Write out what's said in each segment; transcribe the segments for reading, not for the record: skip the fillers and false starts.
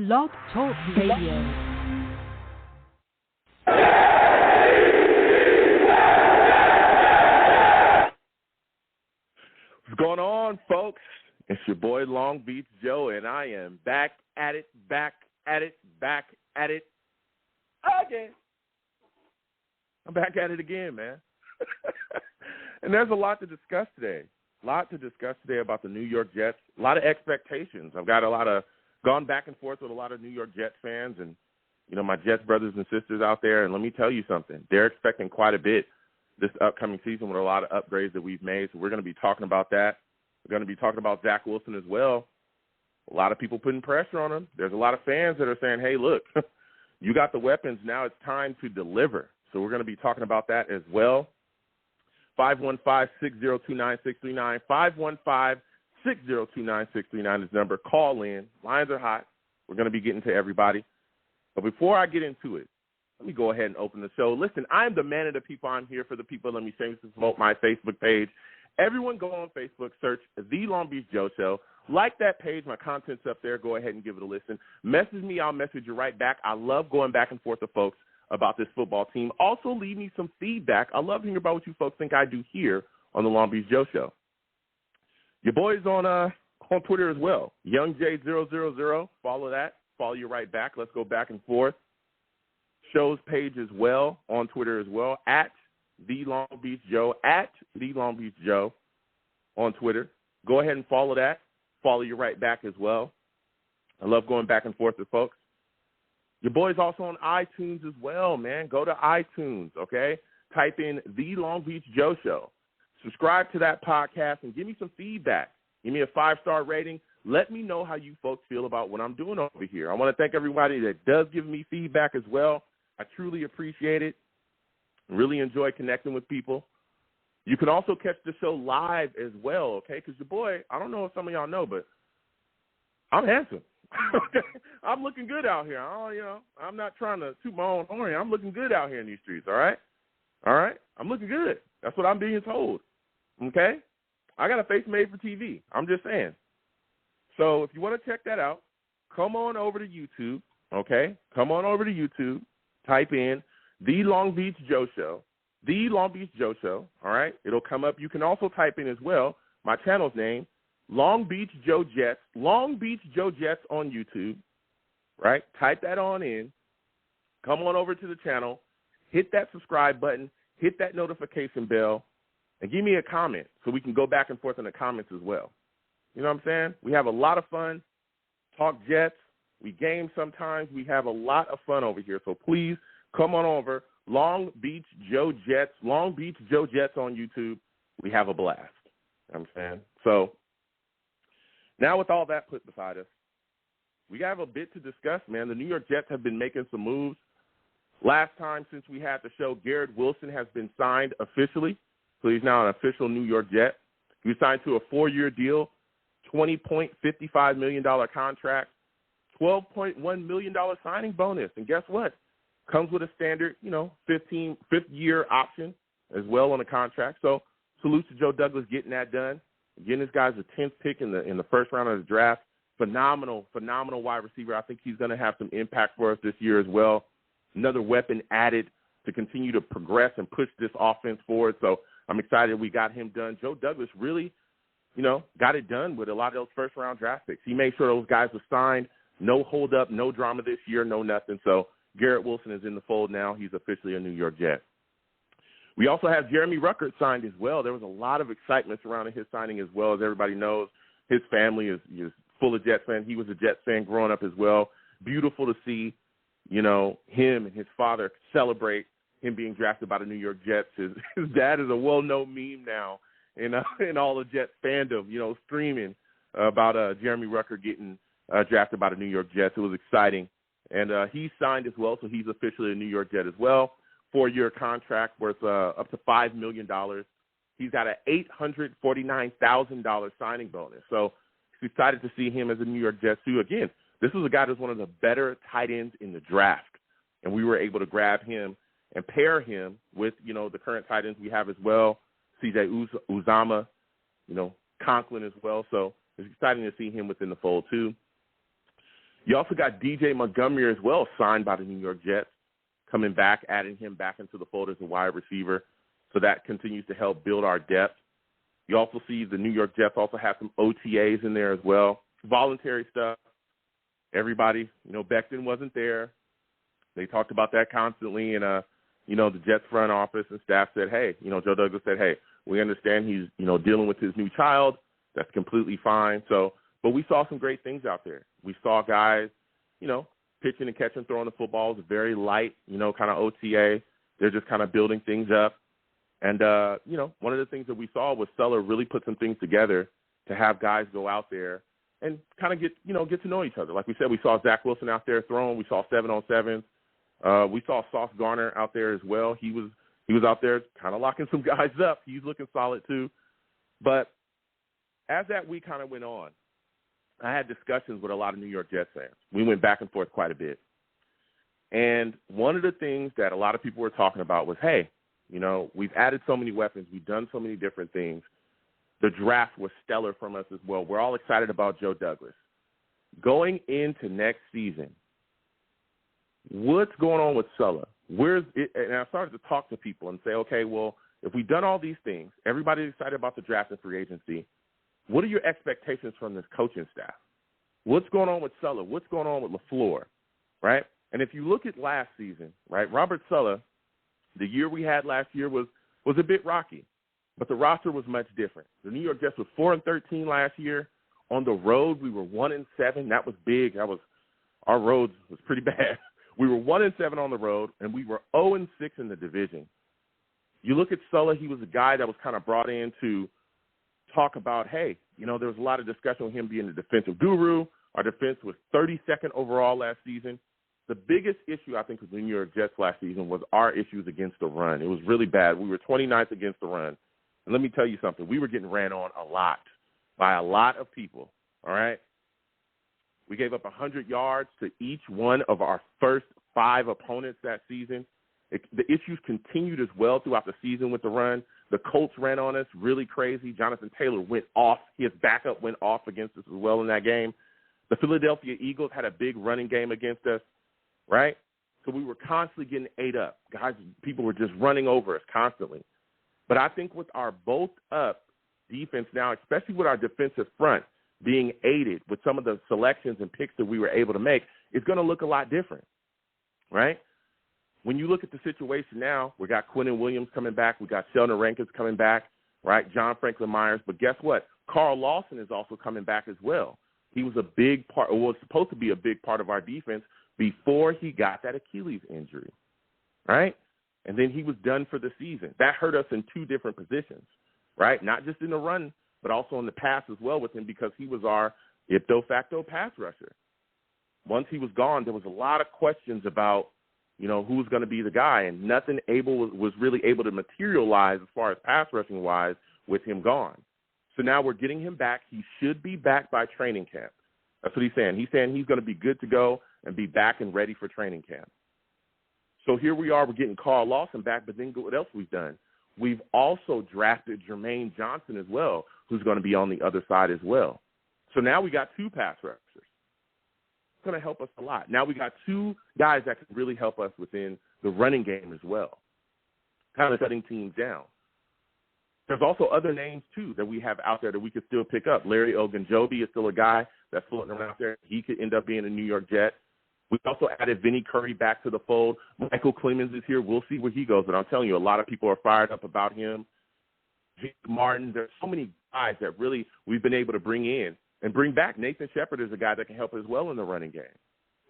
Blog Talk Radio. What's going on, folks? It's your boy Long Beach Joe, and I am back at it again. I'm back at it again, man. And there's a lot to discuss today. About the New York Jets. A lot of expectations. I've got gone back and forth with a lot of New York Jets fans and, my Jets brothers and sisters out there. And let me tell you something. They're expecting quite a bit this upcoming season with a lot of upgrades that we've made. So we're going to be talking about that. We're going to be talking about Zach Wilson as well. A lot of people putting pressure on him. There's a lot of fans that are saying, hey, look, you got the weapons. Now it's time to deliver. So we're going to be talking about that as well. 515-602-9639. 515-602-9639 is the number. Call in. Lines are hot. We're going to be getting to everybody. But before I get into it, let me go ahead and open the show. Listen, I'm the man of the people. I'm here for the people. Let me shamelessly promote my Facebook page. Everyone go on Facebook, search The Long Beach Joe Show. Like that page. My content's up there. Go ahead and give it a listen. Message me. I'll message you right back. I love going back and forth with folks about this football team. Also, leave me some feedback. I love hearing about what you folks think I do here on the Long Beach Joe Show. Your boy's on Twitter as well. YoungJ000. Follow that. Follow you right back. Let's go back and forth. Show's page as well on Twitter as well. At The Long Beach Joe. At The Long Beach Joe on Twitter. Go ahead and follow that. Follow you right back as well. I love going back and forth with folks. Your boy's also on iTunes as well, man. Go to iTunes, okay? Type in The Long Beach Joe Show. Subscribe to that podcast and give me some feedback. Give me a 5-star rating. Let me know how you folks feel about what I'm doing over here. I want to thank everybody that does give me feedback as well. I truly appreciate it. Really enjoy connecting with people. You can also catch the show live as well, okay? Because your boy, I don't know if some of y'all know, but I'm handsome. I'm looking good out here. I'm not trying to toot my own horn. I'm looking good out here in these streets, all right? All right? I'm looking good. That's what I'm being told, okay? I got a face made for TV. I'm just saying. So if you want to check that out, come on over to YouTube, okay? Come on over to YouTube. Type in The Long Beach Joe Show. The Long Beach Joe Show, all right? It'll come up. You can also type in as well my channel's name, Long Beach Joe Jets, Long Beach Joe Jets on YouTube, right? Type that on in. Come on over to the channel. Hit that subscribe button. Hit that notification bell. And give me a comment so we can go back and forth in the comments as well. You know what I'm saying? We have a lot of fun. Talk Jets. We game sometimes. We have a lot of fun over here. So please come on over. Long Beach Joe Jets. Long Beach Joe Jets on YouTube. We have a blast. You know what I'm saying? So now with all that put beside us, we have a bit to discuss, man. The New York Jets have been making some moves. Last time since we had the show, Garrett Wilson has been signed officially. So he's now an official New York Jet. He was signed to a 4-year deal, $20.55 million contract, $12.1 million signing bonus. And guess what? Comes with a standard, fifth-year option as well on the contract. So salute to Joe Douglas getting that done. Again, this guy's the 10th pick in the first round of the draft. Phenomenal wide receiver. I think he's going to have some impact for us this year as well. Another weapon added to continue to progress and push this offense forward. So I'm excited we got him done. Joe Douglas really, got it done with a lot of those first-round draft picks. He made sure those guys were signed. No hold-up, no drama this year, no nothing. So Garrett Wilson is in the fold now. He's officially a New York Jet. We also have Jeremy Ruckert signed as well. There was a lot of excitement surrounding his signing as well. As everybody knows, his family is full of Jets fans. He was a Jets fan growing up as well. Beautiful to see, him and his father celebrate him being drafted by the New York Jets. His dad is a well-known meme now in all the Jets fandom, streaming about Jeremy Ruckert getting drafted by the New York Jets. It was exciting. And he signed as well, so he's officially a New York Jet as well. 4-year contract worth up to $5 million. He's got an $849,000 signing bonus. So he's excited to see him as a New York Jet too. Again, this is a guy that's one of the better tight ends in the draft, and we were able to grab him and pair him with, the current tight ends we have as well, C.J. Uzama, Conklin as well. So it's exciting to see him within the fold too. You also got DJ Montgomery as well, signed by the New York Jets, coming back, adding him back into the fold as a wide receiver. So that continues to help build our depth. You also see the New York Jets also have some OTAs in there as well, voluntary stuff. Everybody, Becton wasn't there. They talked about that constantly, and, the Jets front office and staff said, hey, Joe Douglas said, hey, we understand he's, dealing with his new child. That's completely fine. So, but we saw some great things out there. We saw guys, pitching and catching, throwing the football. It was very light, kind of OTA. They're just kind of building things up. And, one of the things that we saw was Saleh really put some things together to have guys go out there and kind of get to know each other. Like we said, we saw Zach Wilson out there throwing. We saw 7-on-7s. We saw Sauce Garner out there as well. He was out there kind of locking some guys up. He's looking solid too. But as that week kind of went on, I had discussions with a lot of New York Jets fans. We went back and forth quite a bit. And one of the things that a lot of people were talking about was, hey, we've added so many weapons. We've done so many different things. The draft was stellar from us as well. We're all excited about Joe Douglas. Going into next season, what's going on with Saleh? Where's it? And I started to talk to people and say, okay, well, if we've done all these things, everybody's excited about the draft and free agency, what are your expectations from this coaching staff? What's going on with Saleh? What's going on with LaFleur, right? And if you look at last season, right, Robert Saleh, the year we had last year was a bit rocky, but the roster was much different. The New York Jets were 4-13 last year. On the road, we were 1-7. That was big. Our road was pretty bad. We were 1-7 on the road, and we were 0-6 in the division. You look at Saleh, he was a guy that was kind of brought in to talk about, hey, there was a lot of discussion on him being the defensive guru. Our defense was 32nd overall last season. The biggest issue, I think, with the New York Jets last season was our issues against the run. It was really bad. We were 29th against the run. And let me tell you something. We were getting ran on a lot by a lot of people, all right? We gave up 100 yards to each one of our first 5 opponents that season. The issues continued as well throughout the season with the run. The Colts ran on us really crazy. Jonathan Taylor went off. His backup went off against us as well in that game. The Philadelphia Eagles had a big running game against us, right? So we were constantly getting ate up. Guys, people were just running over us constantly. But I think with our both-up defense now, especially with our defensive front being aided with some of the selections and picks that we were able to make, it's going to look a lot different, right? When you look at the situation now, we got Quinnen Williams coming back. We got Sheldon Rankins coming back, right? John Franklin Myers. But guess what? Carl Lawson is also coming back as well. He was a big part, or was supposed to be a big part of our defense before he got that Achilles injury, right? And then he was done for the season. That hurt us in 2 different positions, right? Not just in the run, but also in the pass as well with him because he was our ipso facto pass rusher. Once he was gone, there was a lot of questions about, who's going to be the guy, and nothing was really able to materialize as far as pass rushing wise with him gone. So now we're getting him back. He should be back by training camp. That's what he's saying. He's saying he's going to be good to go and be back and ready for training camp. So here we are. We're getting Carl Lawson back, but then what else we've done? We've also drafted Jermaine Johnson as well, who's going to be on the other side as well. So now we got 2 pass rushers. Going to help us a lot. Now we got 2 guys that can really help us within the running game as well, kind of shutting teams down. There's also other names, too, that we have out there that we could still pick up. Larry Ogunjobi is still a guy that's floating around out there. He could end up being a New York Jet. We also added Vinny Curry back to the fold. Michael Clemens is here. We'll see where he goes. But I'm telling you, a lot of people are fired up about him. Jake Martin, there's so many guys that really we've been able to bring in. And bring back Nathan Shepard is a guy that can help as well in the running game.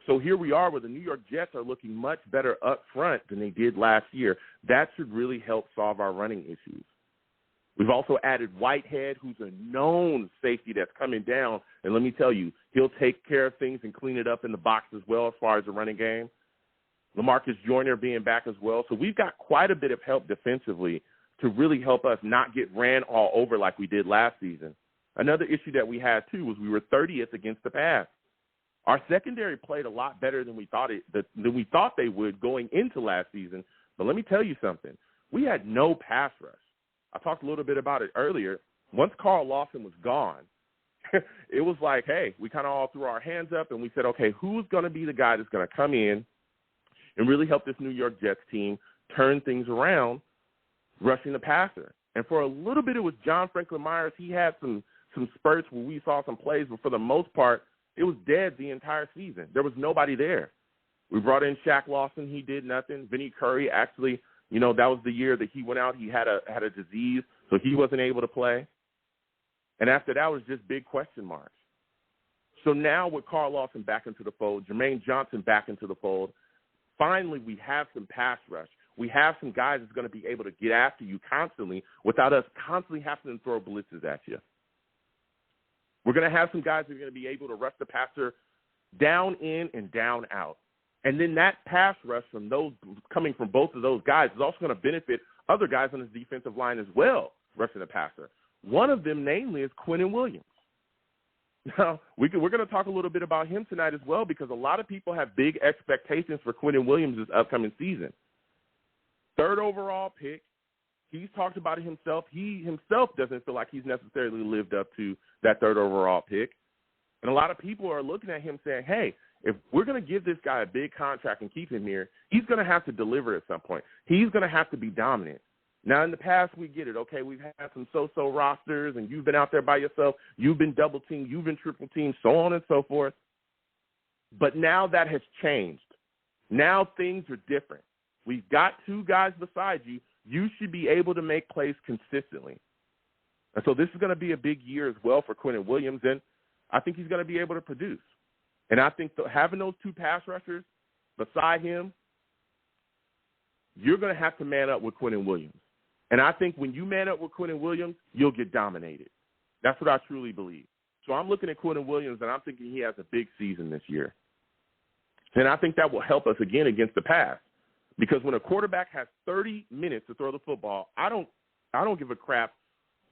So here we are where the New York Jets are looking much better up front than they did last year. That should really help solve our running issues. We've also added Whitehead, who's a known safety that's coming down. And let me tell you, he'll take care of things and clean it up in the box as well as far as the running game. LaMarcus Joyner being back as well. So we've got quite a bit of help defensively to really help us not get ran all over like we did last season. Another issue that we had, too, was we were 30th against the pass. Our secondary played a lot better than we thought they would going into last season. But let me tell you something. We had no pass rush. I talked a little bit about it earlier. Once Carl Lawson was gone, it was like, hey, we kind of all threw our hands up and we said, okay, who's going to be the guy that's going to come in and really help this New York Jets team turn things around rushing the passer? And for a little bit, it was John Franklin Myers. He had some spurts where we saw some plays, but for the most part, it was dead the entire season. There was nobody there. We brought in Shaq Lawson. He did nothing. Vinnie Curry, actually, that was the year that he went out. He had a disease, so he wasn't able to play. And after that was just big question marks. So now with Carl Lawson back into the fold, Jermaine Johnson back into the fold, finally we have some pass rush. We have some guys that's going to be able to get after you constantly without us constantly having to throw blitzes at you. We're going to have some guys that are going to be able to rush the passer down in and down out. And then that pass rush from those coming from both of those guys is also going to benefit other guys on his defensive line as well, rushing the passer. One of them, namely, is Quinnen Williams. Now, we're going to talk a little bit about him tonight as well because a lot of people have big expectations for Quinnen Williams this upcoming season. 3rd overall pick. He's talked about it himself. He himself doesn't feel like he's necessarily lived up to that 3rd overall pick. And a lot of people are looking at him saying, hey, if we're going to give this guy a big contract and keep him here, he's going to have to deliver at some point. He's going to have to be dominant. Now, in the past, we get it. Okay, we've had some so-so rosters, and you've been out there by yourself. You've been double-teamed. You've been triple-teamed, so on and so forth. But now that has changed. Now things are different. We've got 2 guys beside you. You should be able to make plays consistently. And so this is going to be a big year as well for Quinnen Williams, and I think he's going to be able to produce. And I think having those 2 pass rushers beside him, you're going to have to man up with Quinnen Williams. And I think when you man up with Quinnen Williams, you'll get dominated. That's what I truly believe. So I'm looking at Quinnen Williams, and I'm thinking he has a big season this year. And I think that will help us again against the pass. Because when a quarterback has 30 minutes to throw the football, I don't give a crap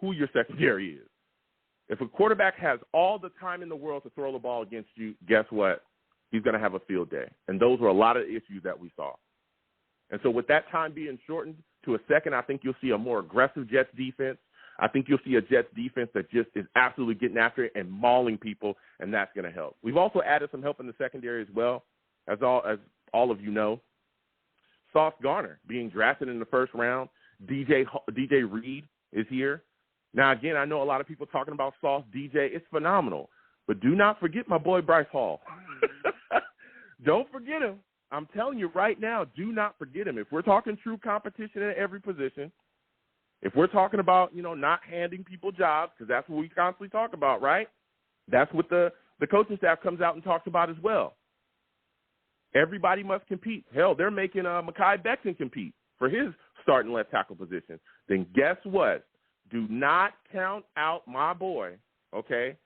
who your secondary is. If a quarterback has all the time in the world to throw the ball against you, guess what? He's going to have a field day. And those were a lot of issues that we saw. And so with that time being shortened to a second, I think you'll see a more aggressive Jets defense. I think you'll see a Jets defense that just is absolutely getting after it and mauling people, and that's going to help. We've also added some help in the secondary as well, as all of you know. Sauce Garner being drafted in the 1st round. DJ Reed is here. Now, again, I know a lot of people talking about Sauce. DJ, it's phenomenal. But do not forget my boy Bryce Hall. Don't forget him. I'm telling you right now, do not forget him. If we're talking true competition at every position, if we're talking about, not handing people jobs, because that's what we constantly talk about, right? That's what the coaching staff comes out and talks about as well. Everybody must compete. Hell, they're making Mekhi Becton compete for his starting left tackle position. Then guess what? Do not count out my boy, okay,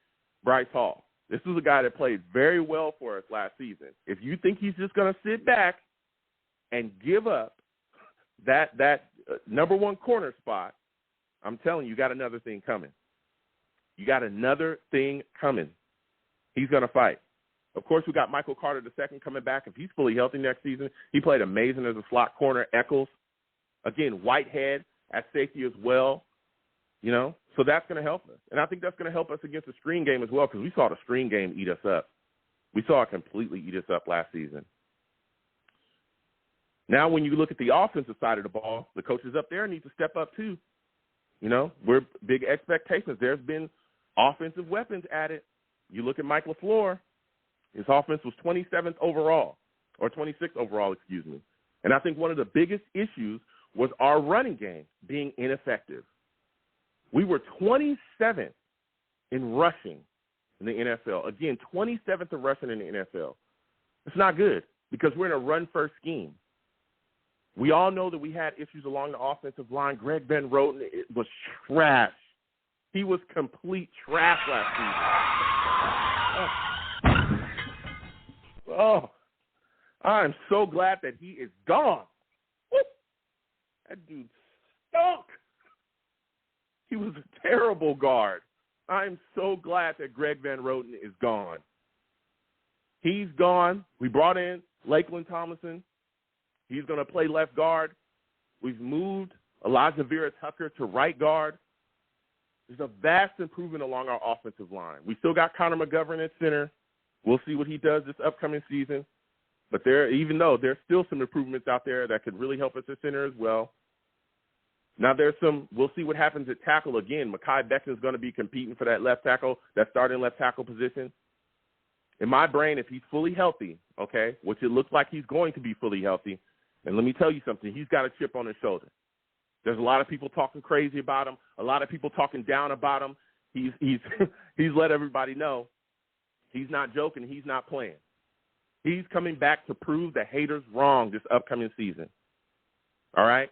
Bryce Hall. This is a guy that played very well for us last season. If you think he's just going to sit back and give up that number 1 corner spot, I'm telling you, you got another thing coming. You got another thing coming. He's going to fight. Of course, we got Michael Carter II coming back. If he's fully healthy next season, he played amazing as a slot corner. Eccles, again, Whitehead at safety as well. So that's going to help us. And I think that's going to help us against the screen game as well because we saw the screen game eat us up. We saw it completely eat us up last season. Now, when you look at the offensive side of the ball, the coaches up there need to step up too. We're big expectations. There's been offensive weapons added. You look at Mike LaFleur. His offense was 27th overall, or 26th overall, excuse me. And I think one of the biggest issues was our running game being ineffective. We were 27th in rushing in the NFL. Again, 27th in rushing in the NFL. It's not good because we're in a run-first scheme. We all know that we had issues along the offensive line. Greg Van Roten was trash. He was complete trash last season. Oh, I'm so glad that he is gone. Whoop. That dude stunk. He was a terrible guard. I'm so glad that Greg Van Roten is gone. He's gone. We brought in Lakeland Tomlinson. He's going to play left guard. We've moved Elijah Vera Tucker to right guard. There's a vast improvement along our offensive line. We still got Connor McGovern at center. We'll see what he does this upcoming season. But even though there's still some improvements out there that could really help us at center as well. Now we'll see what happens at tackle again. Mekhi Becton is going to be competing for that that starting left tackle position. In my brain, if he's fully healthy, okay, which it looks like he's going to be fully healthy, and let me tell you something, he's got a chip on his shoulder. There's a lot of people talking crazy about him, a lot of people talking down about him. He's let everybody know he's not joking, he's not playing. He's coming back to prove the haters wrong this upcoming season. All right?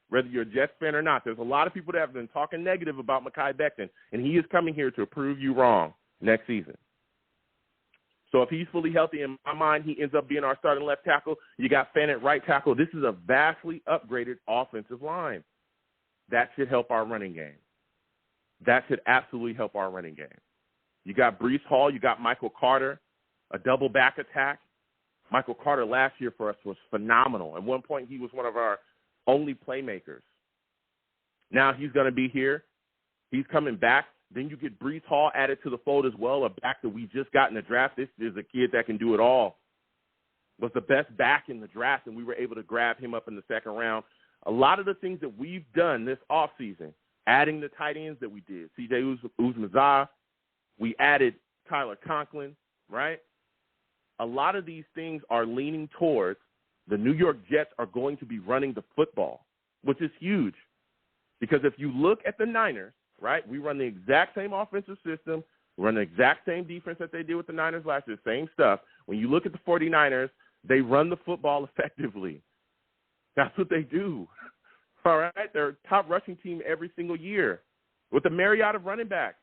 Whether you're a Jets fan or not, there's a lot of people that have been talking negative about Mekhi Becton, and he is coming here to prove you wrong next season. So if he's fully healthy, in my mind, he ends up being our starting left tackle. You got Fant at right tackle. This is a vastly upgraded offensive line. That should help our running game. That should absolutely help our running game. You got Bryce Hall. You got Michael Carter, a double back attack. Michael Carter last year for us was phenomenal. At one point, he was one of our only playmakers. Now he's going to be here. He's coming back. Then you get Bryce Hall added to the fold as well, a back that we just got in the draft. This is a kid that can do it all. Was the best back in the draft, and we were able to grab him up in the second round. A lot of the things that we've done this offseason, adding the tight ends that we did, C.J. Uzmazah, we added Tyler Conklin, right? A lot of these things are leaning towards the New York Jets are going to be running the football, which is huge. Because if you look at the Niners, right, we run the exact same offensive system. We run the exact same defense that they did with the Niners last year, same stuff. When you look at the 49ers, they run the football effectively. That's what they do. All right? They're a top rushing team every single year with a myriad of running backs.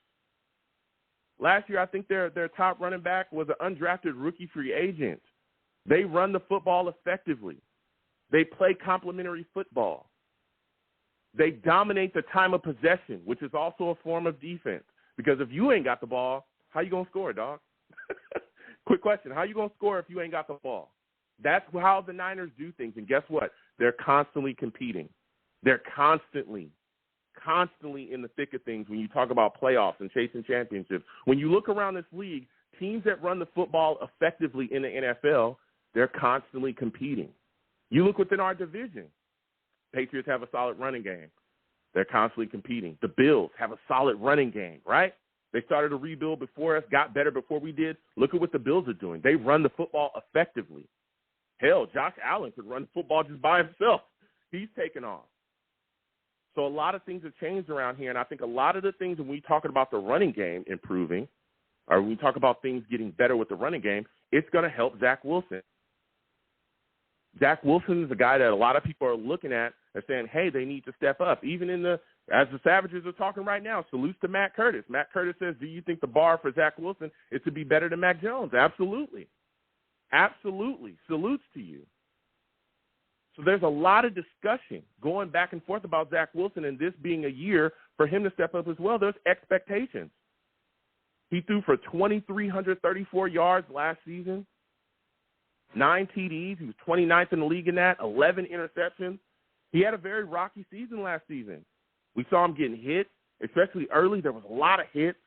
Last year, I think their top running back was an undrafted rookie free agent. They run the football effectively. They play complementary football. They dominate the time of possession, which is also a form of defense. Because if you ain't got the ball, how you going to score, dog? Quick question. How you going to score if you ain't got the ball? That's how the Niners do things. And guess what? They're constantly competing. They're constantly in the thick of things when you talk about playoffs and chasing championships. When you look around this league, teams that run the football effectively in the NFL, they're constantly competing. You look within our division. Patriots have a solid running game. They're constantly competing. The Bills have a solid running game, right? They started a rebuild before us, got better before we did. Look at what the Bills are doing. They run the football effectively. Hell, Josh Allen could run the football just by himself. He's taken off. So a lot of things have changed around here, and I think a lot of the things when we talk about the running game improving, or when we talk about things getting better with the running game, it's going to help Zach Wilson. Zach Wilson is a guy that a lot of people are looking at and saying, hey, they need to step up. Even as the Savages are talking right now, salutes to Matt Curtis. Matt Curtis says, do you think the bar for Zach Wilson is to be better than Mac Jones? Absolutely. Absolutely. Salutes to you. So there's a lot of discussion going back and forth about Zach Wilson and this being a year for him to step up as well. There's expectations. He threw for 2,334 yards last season, 9 TDs. He was 29th in the league in that, 11 interceptions. He had a very rocky season last season. We saw him getting hit, especially early. There was a lot of hits.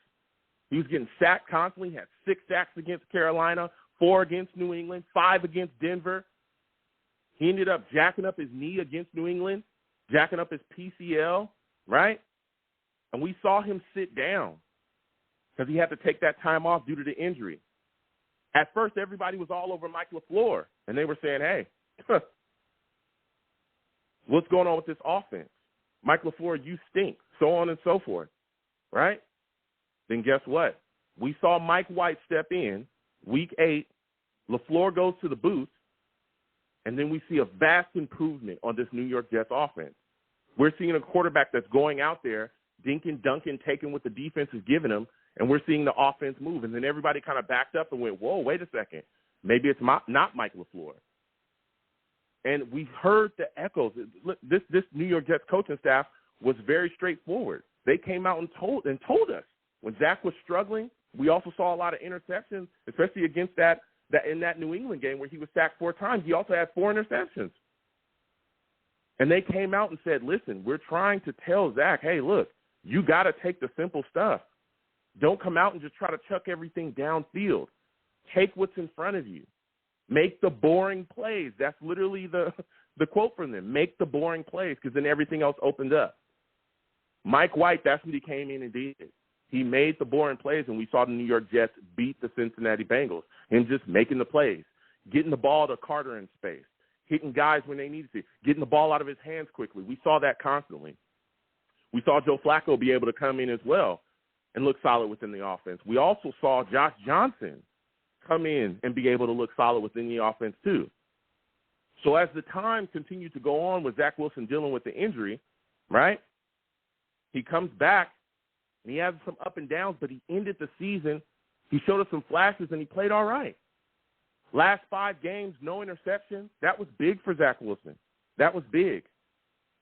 He was getting sacked constantly. He had 6 sacks against Carolina, 4 against New England, 5 against Denver. He ended up jacking up his knee against New England, jacking up his PCL, right? And we saw him sit down because he had to take that time off due to the injury. At first, everybody was all over Mike LaFleur, and they were saying, hey, what's going on with this offense? Mike LaFleur, you stink, so on and so forth, right? Then guess what? We saw Mike White step in, week 8. LaFleur goes to the booth, and then we see a vast improvement on this New York Jets offense. We're seeing a quarterback that's going out there, dinking, dunking, taking what the defense is giving him, and we're seeing the offense move. And then everybody kind of backed up and went, whoa, wait a second. Maybe it's not Mike LaFleur. And we've heard the echoes. This New York Jets coaching staff was very straightforward. They came out and told us when Zach was struggling. We also saw a lot of interceptions, especially against that in that New England game where he was sacked 4 times. He also had 4 interceptions. And they came out and said, listen, we're trying to tell Zach, hey, look, You got to take the simple stuff. Don't come out and just try to chuck everything downfield. Take what's in front of you. Make the boring plays. That's literally the quote from them. Make the boring plays, because then everything else opened up. Mike White, that's what he came in and did. He made the boring plays, and we saw the New York Jets beat the Cincinnati Bengals. Him just making the plays, getting the ball to Carter in space, hitting guys when they needed to, getting the ball out of his hands quickly. We saw that constantly. We saw Joe Flacco be able to come in as well and look solid within the offense. We also saw Josh Johnson come in and be able to look solid within the offense too. So as the time continued to go on with Zach Wilson dealing with the injury, right, he comes back and he has some up and downs, but he ended the season. He showed us some flashes and he played all right. Last 5 games, no interception. That was big for Zach Wilson. That was big.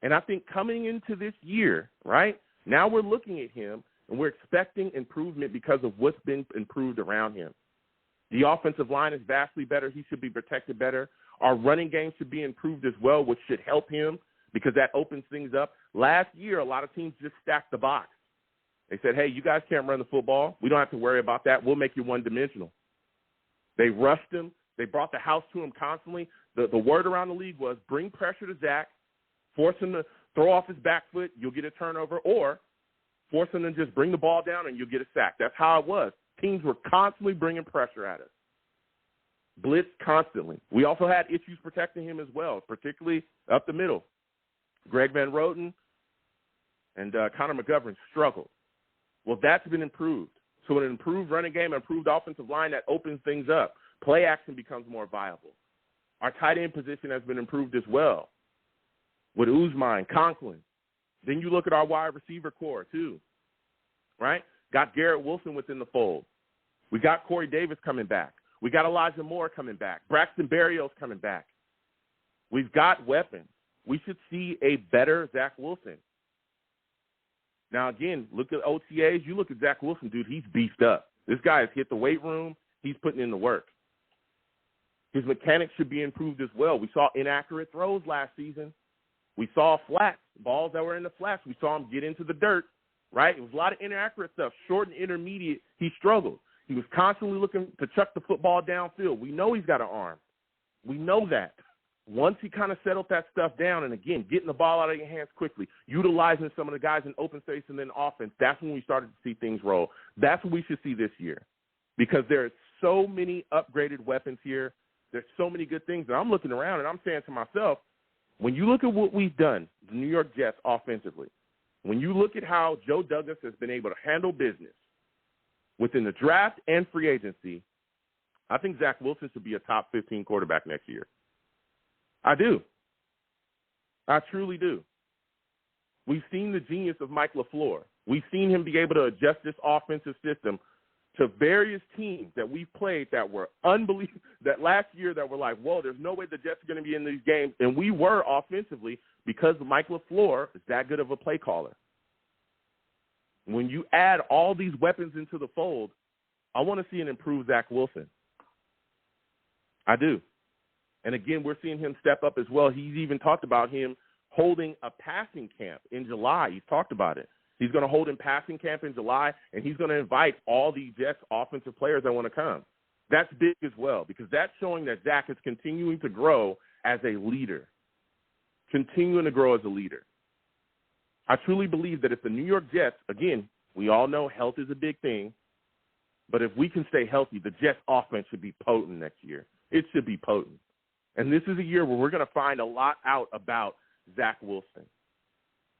And I think coming into this year, right, now we're looking at him and we're expecting improvement because of what's been improved around him. The offensive line is vastly better. He should be protected better. Our running game should be improved as well, which should help him because that opens things up. Last year, a lot of teams just stacked the box. They said, hey, you guys can't run the football. We don't have to worry about that. We'll make you one-dimensional. They rushed him. They brought the house to him constantly. The word around the league was bring pressure to Zach, force him to throw off his back foot, you'll get a turnover, or force him to just bring the ball down and you'll get a sack. That's how it was. Teams were constantly bringing pressure at us. Blitz constantly. We also had issues protecting him as well, particularly up the middle. Greg Van Roten and Connor McGovern struggled. Well, that's been improved. So an improved running game, improved offensive line, that opens things up. Play action becomes more viable. Our tight end position has been improved as well with Uzmine, Conklin. Then you look at our wide receiver core too, right? Got Garrett Wilson within the fold. We got Corey Davis coming back. We got Elijah Moore coming back. Braxton Berrios coming back. We've got weapons. We should see a better Zach Wilson. Now, again, look at OTAs. You look at Zach Wilson, dude, he's beefed up. This guy has hit the weight room. He's putting in the work. His mechanics should be improved as well. We saw inaccurate throws last season. We saw flats, balls that were in the flats. We saw him get into the dirt, right? It was a lot of inaccurate stuff. Short and intermediate, he struggled. He was constantly looking to chuck the football downfield. We know he's got an arm. We know that. Once he kind of settled that stuff down, and again, getting the ball out of your hands quickly, utilizing some of the guys in open space and then offense, that's when we started to see things roll. That's what we should see this year because there are so many upgraded weapons here. There's so many good things. And I'm looking around, and I'm saying to myself, when you look at what we've done, the New York Jets offensively, when you look at how Joe Douglas has been able to handle business within the draft and free agency, I think Zach Wilson should be a top 15 quarterback next year. I do. I truly do. We've seen the genius of Mike LaFleur. We've seen him be able to adjust this offensive system to various teams that we've played that were unbelievable, that last year that were like, whoa, there's no way the Jets are going to be in these games. And we were offensively because Mike LaFleur is that good of a play caller. When you add all these weapons into the fold, I want to see an improved Zach Wilson. I do. And, again, we're seeing him step up as well. He's even talked about him holding a passing camp in July. He's talked about it. He's going to hold in passing camp in July, and he's going to invite all the Jets offensive players that want to come. That's big as well because that's showing that Zach is continuing to grow as a leader, continuing to grow as a leader. I truly believe that if the New York Jets, again, we all know health is a big thing, but if we can stay healthy, the Jets offense should be potent next year. It should be potent. And this is a year where we're going to find a lot out about Zach Wilson.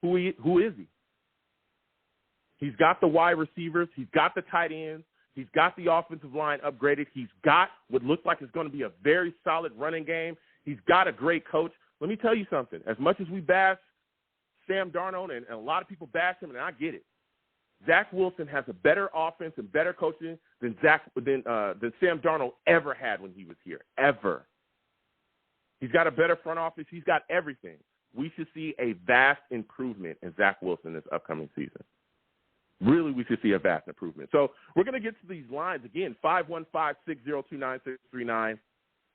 Who is he? He's got the wide receivers. He's got the tight ends. He's got the offensive line upgraded. He's got what looks like it's going to be a very solid running game. He's got a great coach. Let me tell you something. As much as we bash Sam Darnold, and a lot of people bash him, and I get it, Zach Wilson has a better offense and better coaching than Sam Darnold ever had when he was here, ever. He's got a better front office. He's got everything. We should see a vast improvement in Zach Wilson this upcoming season. Really, we should see a vast improvement. So we're going to get to these lines again, 515-602-9639.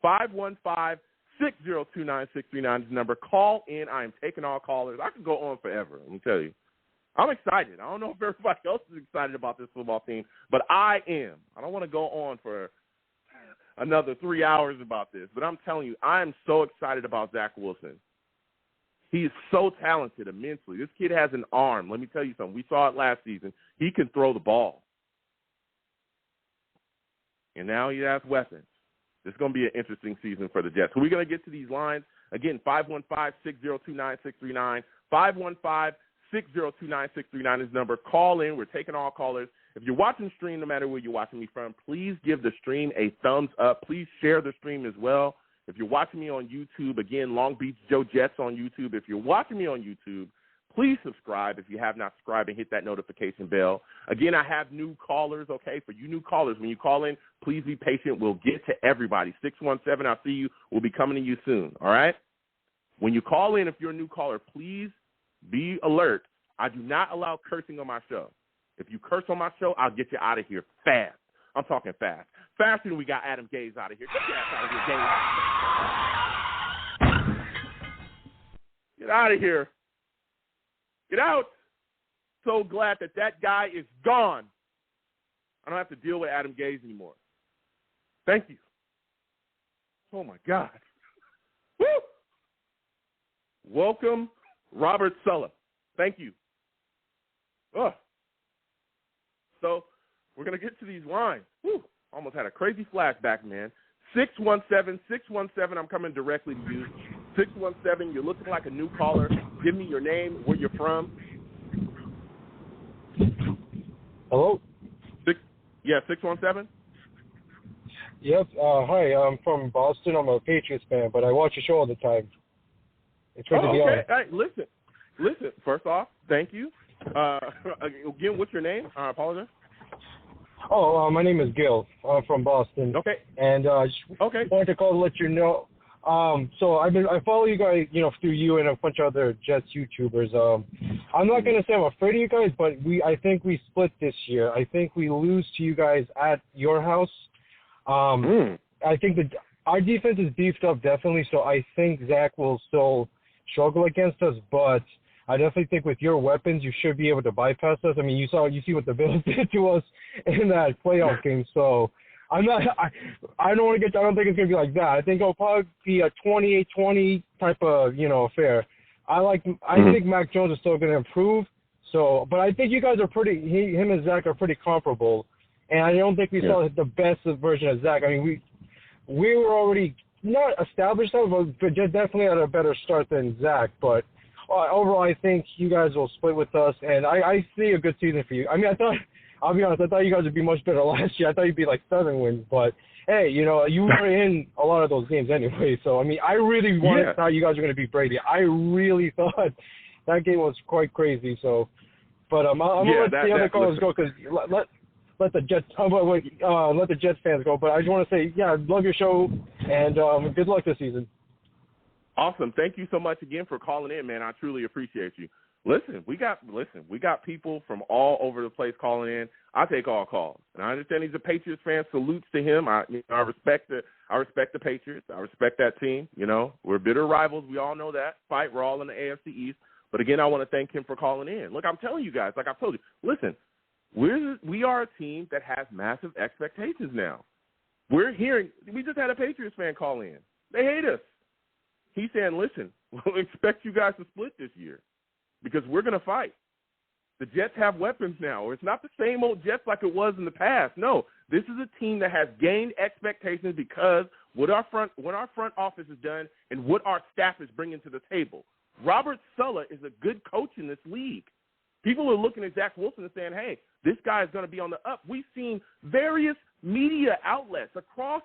515-602-9639 is the number. Call in. I am taking all callers. I could go on forever, let me tell you. I'm excited. I don't know if everybody else is excited about this football team, but I am. I don't want to go on for another 3 hours about this, but I'm telling you, I am so excited about Zach Wilson. He is so talented immensely. This kid has an arm. Let me tell you something. We saw it last season. He can throw the ball. And now he has weapons. This is going to be an interesting season for the Jets. So we're going to get to these lines. Again, 515-602-9639. 515-602-9639 is the number. Call in. We're taking all callers. If you're watching the stream, no matter where you're watching me from, please give the stream a thumbs up. Please share the stream as well. If you're watching me on YouTube, again, Long Beach Joe Jets on YouTube. If you're watching me on YouTube, please subscribe if you have not subscribed and hit that notification bell. Again, I have new callers, okay? For you new callers, when you call in, please be patient. We'll get to everybody. 617, I'll see you. We'll be coming to you soon, all right? When you call in, if you're a new caller, please be alert. I do not allow cursing on my show. If you curse on my show, I'll get you out of here fast. I'm talking fast. Faster than we got Adam Gase out of here. Get your ass out of here, Gase. Get out of here. Get out. So glad that guy is gone. I don't have to deal with Adam Gase anymore. Thank you. Oh, my God. Woo! Welcome, Robert Saleh. Thank you. Ugh. So we're going to get to these lines. Woo. Almost had a crazy flashback, man. 617, I'm coming directly to you. 617, you're looking like a new caller. Give me your name, where you're from. Hello? 617? Yep. Hi, I'm from Boston. I'm a Patriots fan, but I watch your show all the time. It's good to be on. Hey, listen. First off, thank you. Again, what's your name? I apologize. My name is Gil. I'm from Boston. Okay. And just wanted to call to let you know. So I follow you guys, through you and a bunch of other Jets YouTubers. I'm not gonna say I'm afraid of you guys, but I think we split this year. I think we lose to you guys at your house. I think that our defense is beefed up definitely, so I think Zach will still struggle against us, but I definitely think with your weapons, you should be able to bypass us. I mean, you see what the Bills did to us in that playoff game. So I don't think it's going to be like that. I think it'll probably be a 28-20 type of, affair. I think Mac Jones is still going to improve. So, but I think you guys are him and Zach are pretty comparable. And I don't think we saw the best version of Zach. I mean, we were already not established, but just definitely had a better start than Zach. But overall, I think you guys will split with us, and I see a good season for you. I mean, I'll be honest, I thought you guys would be much better last year. I thought you'd be like 7 wins, but hey, you were in a lot of those games anyway. So, I mean, I really thought you guys were going to beat Brady. I really thought that game was quite crazy. So, but I'm going to let the other callers go because let the Jets fans go. But I just want to say, I love your show, and good luck this season. Awesome. Thank you so much again for calling in, man. I truly appreciate you. Listen, we got people from all over the place calling in. I take all calls, and I understand he's a Patriots fan. Salutes to him. I respect the Patriots. I respect that team. We're bitter rivals. We all know that. Fight. We're all in the AFC East. But again, I want to thank him for calling in. Look, I'm telling you guys, like I've told you, listen, we are a team that has massive expectations now. We just had a Patriots fan call in. They hate us. He's saying, listen, we'll expect you guys to split this year because we're going to fight. The Jets have weapons now. It's not the same old Jets like it was in the past. No, this is a team that has gained expectations because what our front office has done and what our staff is bringing to the table. Robert Saleh is a good coach in this league. People are looking at Zach Wilson and saying, hey, this guy is going to be on the up. We've seen various media outlets across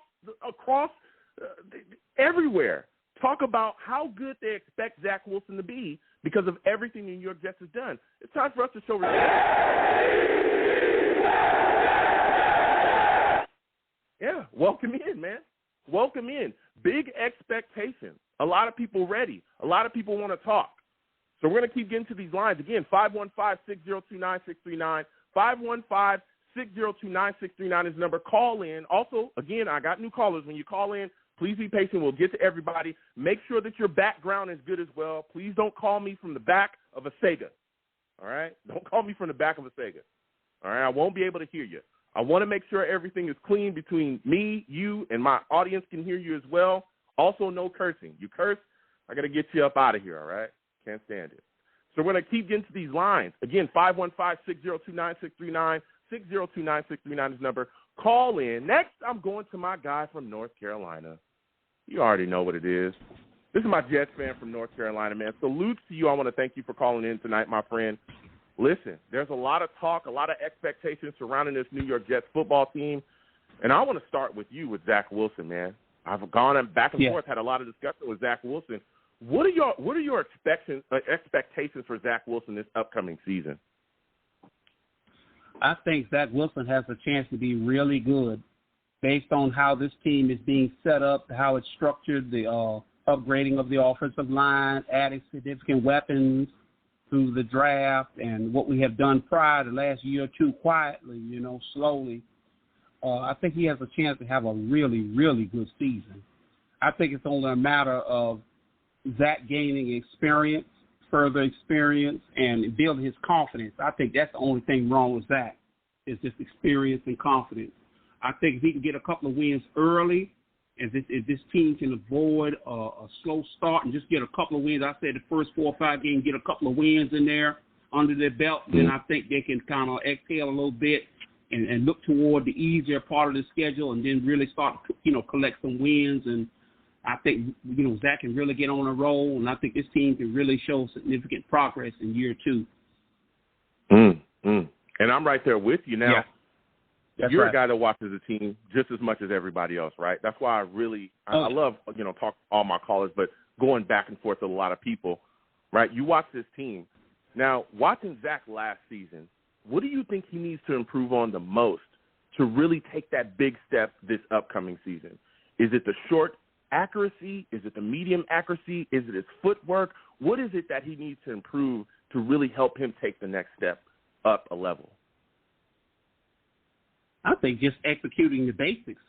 everywhere talk about how good they expect Zach Wilson to be because of everything the New York Jets has done. It's time for us to show respect. Yeah, welcome in, man. Welcome in. Big expectations. A lot of people ready. A lot of people want to talk. So we're going to keep getting to these lines. Again, 515-602-9639. 515-602-9639 is the number. Call in. Also, again, I got new callers. When you call in, please be patient. We'll get to everybody. Make sure that your background is good as well. Please don't call me from the back of a Sega. all right? Don't call me from the back of a Sega, all right? I won't be able to hear you. I want to make sure everything is clean between me, you, and my audience can hear you as well. Also, no cursing. You curse, I got to get you up out of here, all right? Can't stand it. So we're going to keep getting to these lines. Again, 515-602-9639, 602-9639 is the number. Call in. Next, I'm going to my guy from North Carolina. You already know what it is. This is my Jets fan from North Carolina, man. Salute to you. I want to thank you for calling in tonight, my friend. Listen, there's a lot of talk, a lot of expectations surrounding this New York Jets football team, and I want to start with you with Zach Wilson, man. I've gone back and forth, had a lot of discussion with Zach Wilson. What are your expectations for Zach Wilson this upcoming season? I think Zach Wilson has a chance to be really good based on how this team is being set up, how it's structured, the upgrading of the offensive line, adding significant weapons through the draft, and what we have done prior to the last year or two quietly, slowly. I think he has a chance to have a really, really good season. I think it's only a matter of Zach gaining experience, further experience, and building his confidence. I think that's the only thing wrong with Zach, is just experience and confidence. I think if he can get a couple of wins early, if this team can avoid a slow start and just get a couple of wins, I said the first 4 or 5 games, get a couple of wins in there under their belt, then I think they can kind of exhale a little bit and look toward the easier part of the schedule and then really start, collect some wins. And I think, Zach can really get on a roll, and I think this team can really show significant progress in year 2. And I'm right there with you now. Yeah. You're a guy that watches the team just as much as everybody else, right? That's why I love, talking to all my callers, but going back and forth with a lot of people, right? You watch this team. Now, watching Zach last season, what do you think he needs to improve on the most to really take that big step this upcoming season? Is it the short accuracy? Is it the medium accuracy? Is it his footwork? What is it that he needs to improve to really help him take the next step up a level? I think just executing the basics.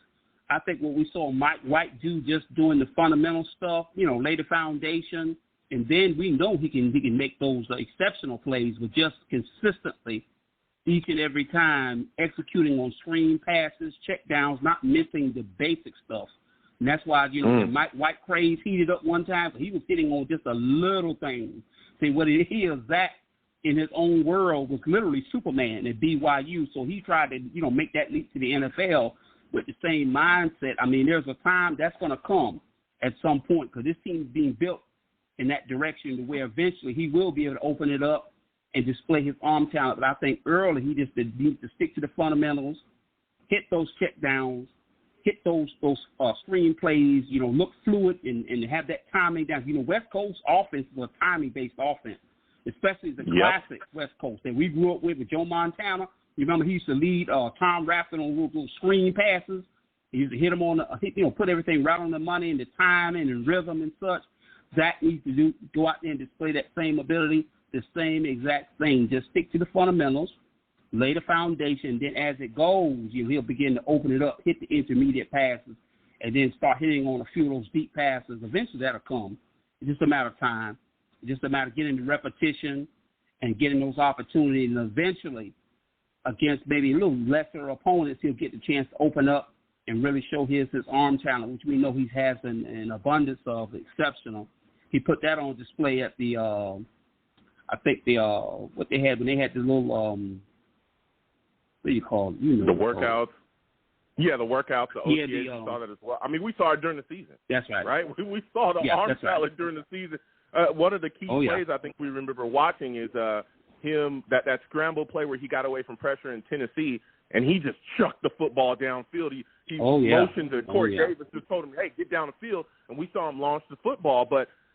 I think what we saw Mike White do, just doing the fundamental stuff, lay the foundation, and then we know he can make those exceptional plays, but just consistently, each and every time, executing on screen passes, check downs, not missing the basic stuff. And that's why, the Mike White craze heated up one time, but he was hitting on just a little thing. See, what it is, that in his own world was literally Superman at BYU, so he tried to, make that leap to the NFL with the same mindset. I mean, there's a time that's going to come at some point, because this team is being built in that direction to where eventually he will be able to open it up and display his arm talent. But I think early he just needs to stick to the fundamentals, hit those check downs, hit those screen plays, look fluid and have that timing down. West Coast offense was a timing-based offense, especially the classic West Coast that we grew up with Joe Montana. You remember he used to lead Tom Raffin on those screen passes. He used to hit him on put everything right on the money and the timing and rhythm and such. Zach needs to go out there and display that same ability, the same exact thing. Just stick to the fundamentals, lay the foundation. Then as it goes, he'll begin to open it up, hit the intermediate passes, and then start hitting on a few of those deep passes. Eventually that'll come. It's just a matter of time. It's just a matter of getting the repetition and getting those opportunities. And eventually, against maybe a little lesser opponents, he'll get the chance to open up and really show his arm talent, which we know he has an abundance of, exceptional. He put that on display at the, what they had when they had the little, what do you call it? The workouts. Yeah, the workouts, the OTAs, we saw that as well. I mean, we saw it during the season. That's right. Right? We saw the arm talent during the season. One of the key plays I think we remember watching is him, that scramble play where he got away from pressure in Tennessee, and he just chucked the football downfield. He motioned to Corey Davis, just told him, hey, get down the field, and we saw him launch the football.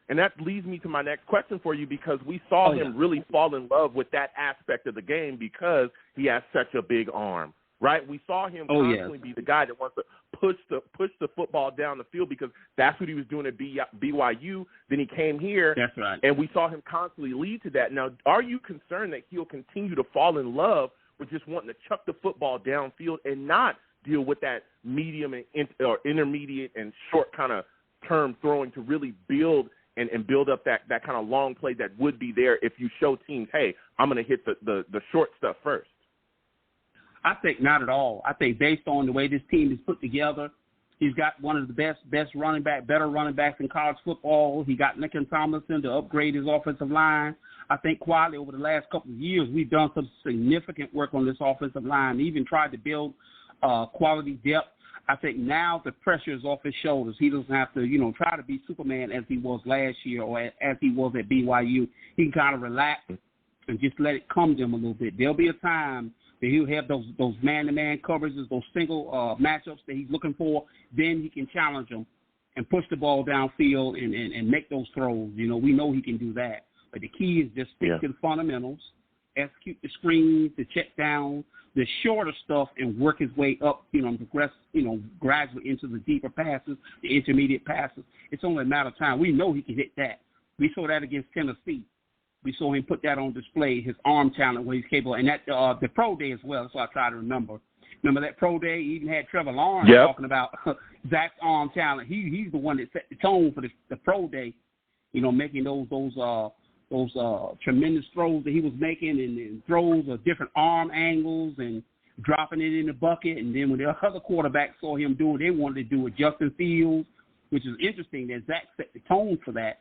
And that leads me to my next question for you, because we saw him really fall in love with that aspect of the game because he has such a big arm, right? We saw him constantly be the guy that wants to push the football down the field, because that's what he was doing at BYU. Then he came here, that's right, and we saw him constantly lead to that. Now, are you concerned that he'll continue to fall in love with just wanting to chuck the football downfield and not deal with that medium or intermediate and short kind of term throwing to really build and build up that kind of long play that would be there if you show teams, hey, I'm going to hit the short stuff first? I think not at all. I think based on the way this team is put together, he's got one of the better running backs in college football. He got Lincoln Tomlinson to upgrade his offensive line. I think quietly over the last couple of years, we've done some significant work on this offensive line, even tried to build quality depth. I think now the pressure is off his shoulders. He doesn't have to, try to be Superman as he was last year or as he was at BYU. He can kind of relax and just let it come to him a little bit. There'll be a time that he'll have those man-to-man coverages, those single matchups that he's looking for. Then he can challenge them and push the ball downfield and make those throws. We know he can do that. But the key is just stick to the fundamentals, execute the screens, the check down, the shorter stuff, and work his way up, and progress, gradually into the deeper passes, the intermediate passes. It's only a matter of time. We know he can hit that. We saw that against Tennessee. We saw him put that on display, his arm talent, where he's capable. And that the pro day as well, that's what I try to remember. Remember that pro day? He even had Trevor Lawrence talking about Zach's arm talent. He's the one that set the tone for the pro day, making those tremendous throws that he was making and throws of different arm angles and dropping it in the bucket. And then when the other quarterbacks saw him do it, they wanted to do it. Justin Fields, which is interesting that Zach set the tone for that.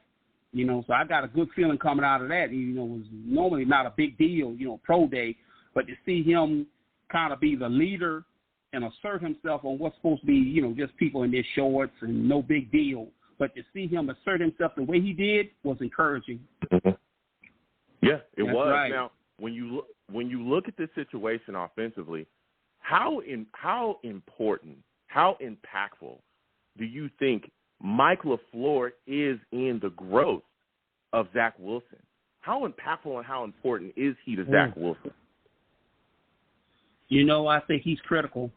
So I got a good feeling coming out of that. It was normally not a big deal, pro day, but to see him kind of be the leader and assert himself on what's supposed to be, just people in their shorts and no big deal. But to see him assert himself the way he did was encouraging. Mm-hmm. Yeah, it was. Right. Now, when you look at this situation offensively, how important, how impactful do you think Mike LaFleur is in the growth of Zach Wilson? How impactful and how important is he to Zach Wilson? I think he's critical.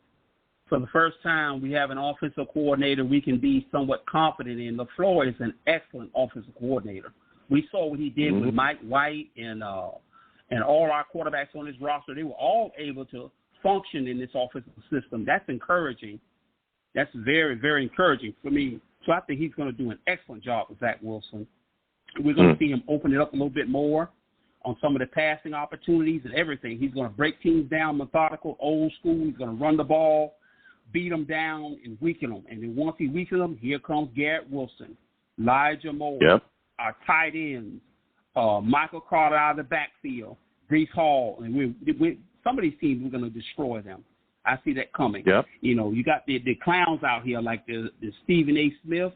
For the first time, we have an offensive coordinator we can be somewhat confident in. LaFleur is an excellent offensive coordinator. We saw what he did with Mike White and all our quarterbacks on his roster. They were all able to function in this offensive system. That's encouraging. That's very, very encouraging for me. So I think he's going to do an excellent job with Zach Wilson. We're going to see him open it up a little bit more on some of the passing opportunities and everything. He's going to break teams down methodical, old school. He's going to run the ball, beat them down, and weaken them. And then once he weakens them, here comes Garrett Wilson, Elijah Moore, our tight ends, Michael Carter out of the backfield, Bryce Hall. And some of these teams, we're going to destroy them. I see that coming. Yep. You got the clowns out here like the Stephen A. Smith,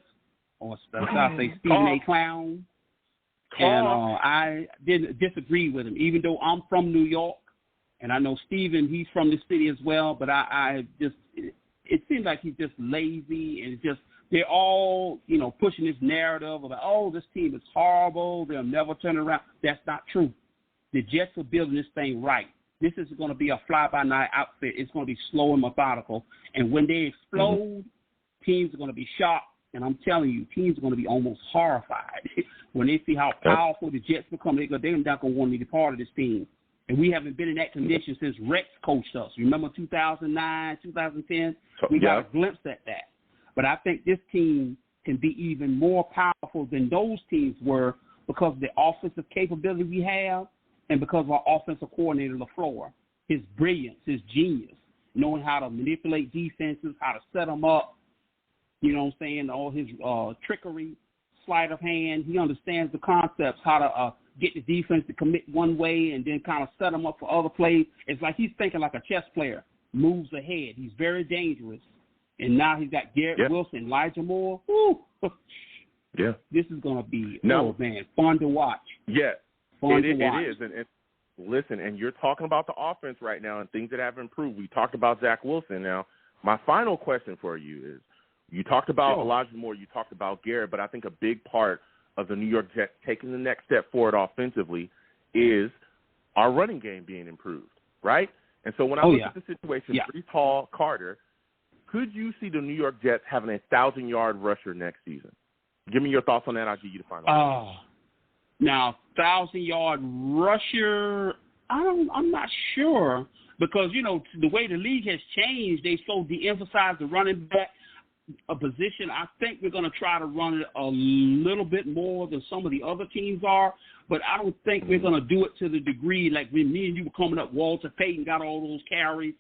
or should I say Stephen A. Clown. And I didn't disagree with him, even though I'm from New York, and I know Stephen, he's from the city as well. But it seems like he's just lazy, and they're all pushing this narrative about this team is horrible, they'll never turn around. That's not true. The Jets are building this thing right. This is going to be a fly-by-night outfit. It's going to be slow and methodical. And when they explode, teams are going to be shocked. And I'm telling you, teams are going to be almost horrified when they see how powerful the Jets become. They're not going to want to be part of this team. And we haven't been in that condition since Rex coached us. Remember 2009, 2010? We got a glimpse at that. But I think this team can be even more powerful than those teams were because of the offensive capability we have, and because of our offensive coordinator, LaFleur, his brilliance, his genius, knowing how to manipulate defenses, how to set them up, all his trickery, sleight of hand. He understands the concepts, how to get the defense to commit one way and then kind of set them up for other plays. It's like he's thinking like a chess player, moves ahead. He's very dangerous. And now he's got Garrett Wilson, Elijah Moore. Woo! Yeah. This is going to be, fun to watch. Yeah. It is. And listen, and you're talking about the offense right now and things that have improved. We talked about Zach Wilson. Now, my final question for you is, you talked about Elijah Moore, you talked about Garrett, but I think a big part of the New York Jets taking the next step forward offensively is our running game being improved, right? And so when I look at the situation, Bryce Hall, Carter, could you see the New York Jets having a 1,000-yard rusher next season? Give me your thoughts on that. I'll give you the final. Now, 1,000-yard rusher, I'm not sure because, the way the league has changed, they so de-emphasize the running back. a position. I think we're going to try to run it a little bit more than some of the other teams are, but I don't think we're going to do it to the degree like when me and you were coming up. Walter Payton got all those carries,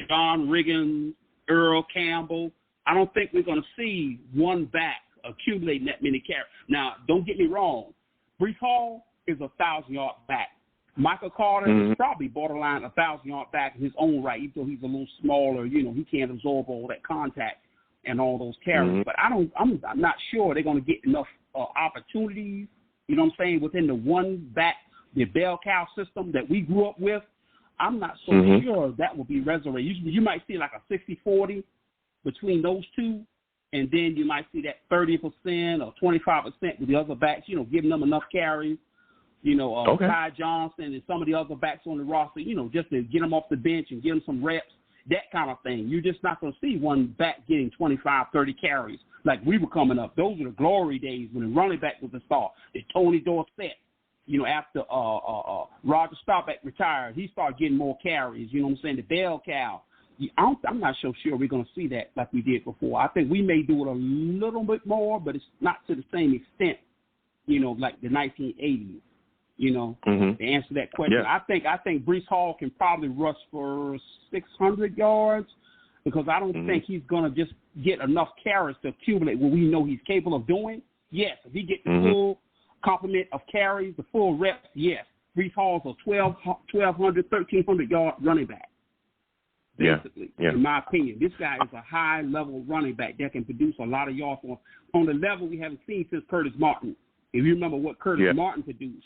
John Riggins, Earl Campbell. I don't think we're going to see one back accumulating that many carries. Now, don't get me wrong. Bryce Hall is a 1,000-yard back. Michael Carter is probably borderline 1,000-yard back in his own right, even though he's a little smaller. You know, he can't absorb all that contact and all those carries. But I'm not sure they're going to get enough opportunities, you know what I'm saying, within the one back, the bell cow system that we grew up with. I'm not so sure that will be resurrected. You might see like a 60-40 between those two, and then you might see that 30% or 25% with the other backs, you know, giving them enough carries. You know, Ty Johnson and some of the other backs on the roster, you know, just to get them off the bench and get them some reps, that kind of thing. You're just not going to see one back getting 25, 30 carries like we were coming up. Those were the glory days when the running back was the star. The Tony Dorsett, you know, after Roger Staubach retired, he started getting more carries. You know what I'm saying? The bell cow. I'm not so sure we're going to see that like we did before. I think we may do it a little bit more, but it's not to the same extent, you know, like the 1980s. You know, to answer that question, I think Bryce Hall can probably rush for 600 yards because I don't think he's going to just get enough carries to accumulate what we know he's capable of doing. Yes, if he gets the full complement of carries, the full reps, yes. Bryce Hall's a 1,200, 1,300-yard running back, basically, in my opinion. This guy is a high-level running back that can produce a lot of yards on the level we haven't seen since Curtis Martin. If you remember what Curtis Martin produced,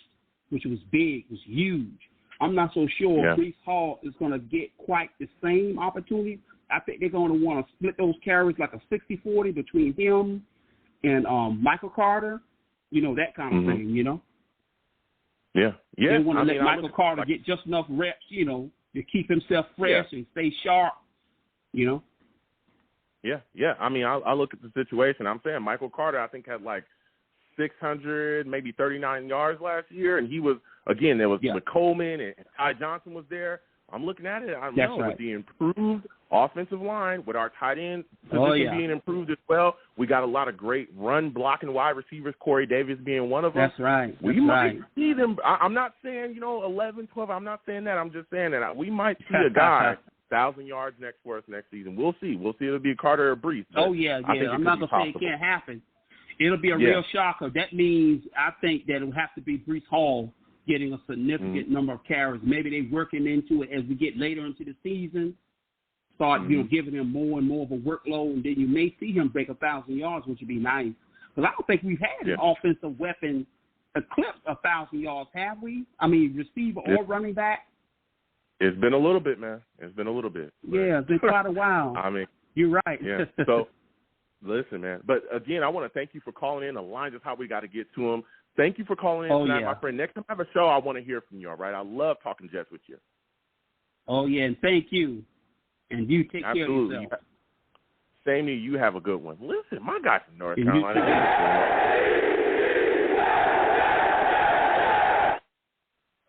which was big, was huge. I'm not so sure Bryce Hall is going to get quite the same opportunity. I think they're going to want to split those carries like a 60-40 between him and Michael Carter, you know, that kind of thing, you know. Yeah. They want to let Michael Carter get just enough reps, you know, to keep himself fresh and stay sharp, you know. Yeah. I mean, I look at the situation. I'm saying Michael Carter, I think, had like 600, maybe 39 yards last year, and he was, again, there was Coleman and Ty Johnson was there. I'm looking at it. I know with the improved offensive line, with our tight end position being improved as well, we got a lot of great run blocking wide receivers, Corey Davis being one of them. That's right. We might see them. I'm not saying, 11, 12. I'm not saying that. I'm just saying that we might see a guy 1,000 yards next season. We'll see. We'll see if it'll be Carter or Bryce. I'm not going to say it can't happen. It'll be a real shocker. That means I think that it'll have to be Bryce Hall getting a significant number of carries. Maybe they work him into it as we get later into the season, start giving him more and more of a workload, and then you may see him break 1,000 yards, which would be nice. Because I don't think we've had an offensive weapon eclipse 1,000 yards, have we? I mean, receiver or running back? It's been a little bit, man. It's been a little bit. Yeah, it's been quite a while. I mean, you're right. Yeah. So. Listen, man. But, again, I want to thank you for calling in. The line is how we got to get to them. Thank you for calling in tonight, my friend. Next time I have a show, I want to hear from you, all right? I love talking Jets with you. Oh, yeah, and thank you. And you take care of yourself. Same to you. You have a good one. Listen, my guy's from North Carolina.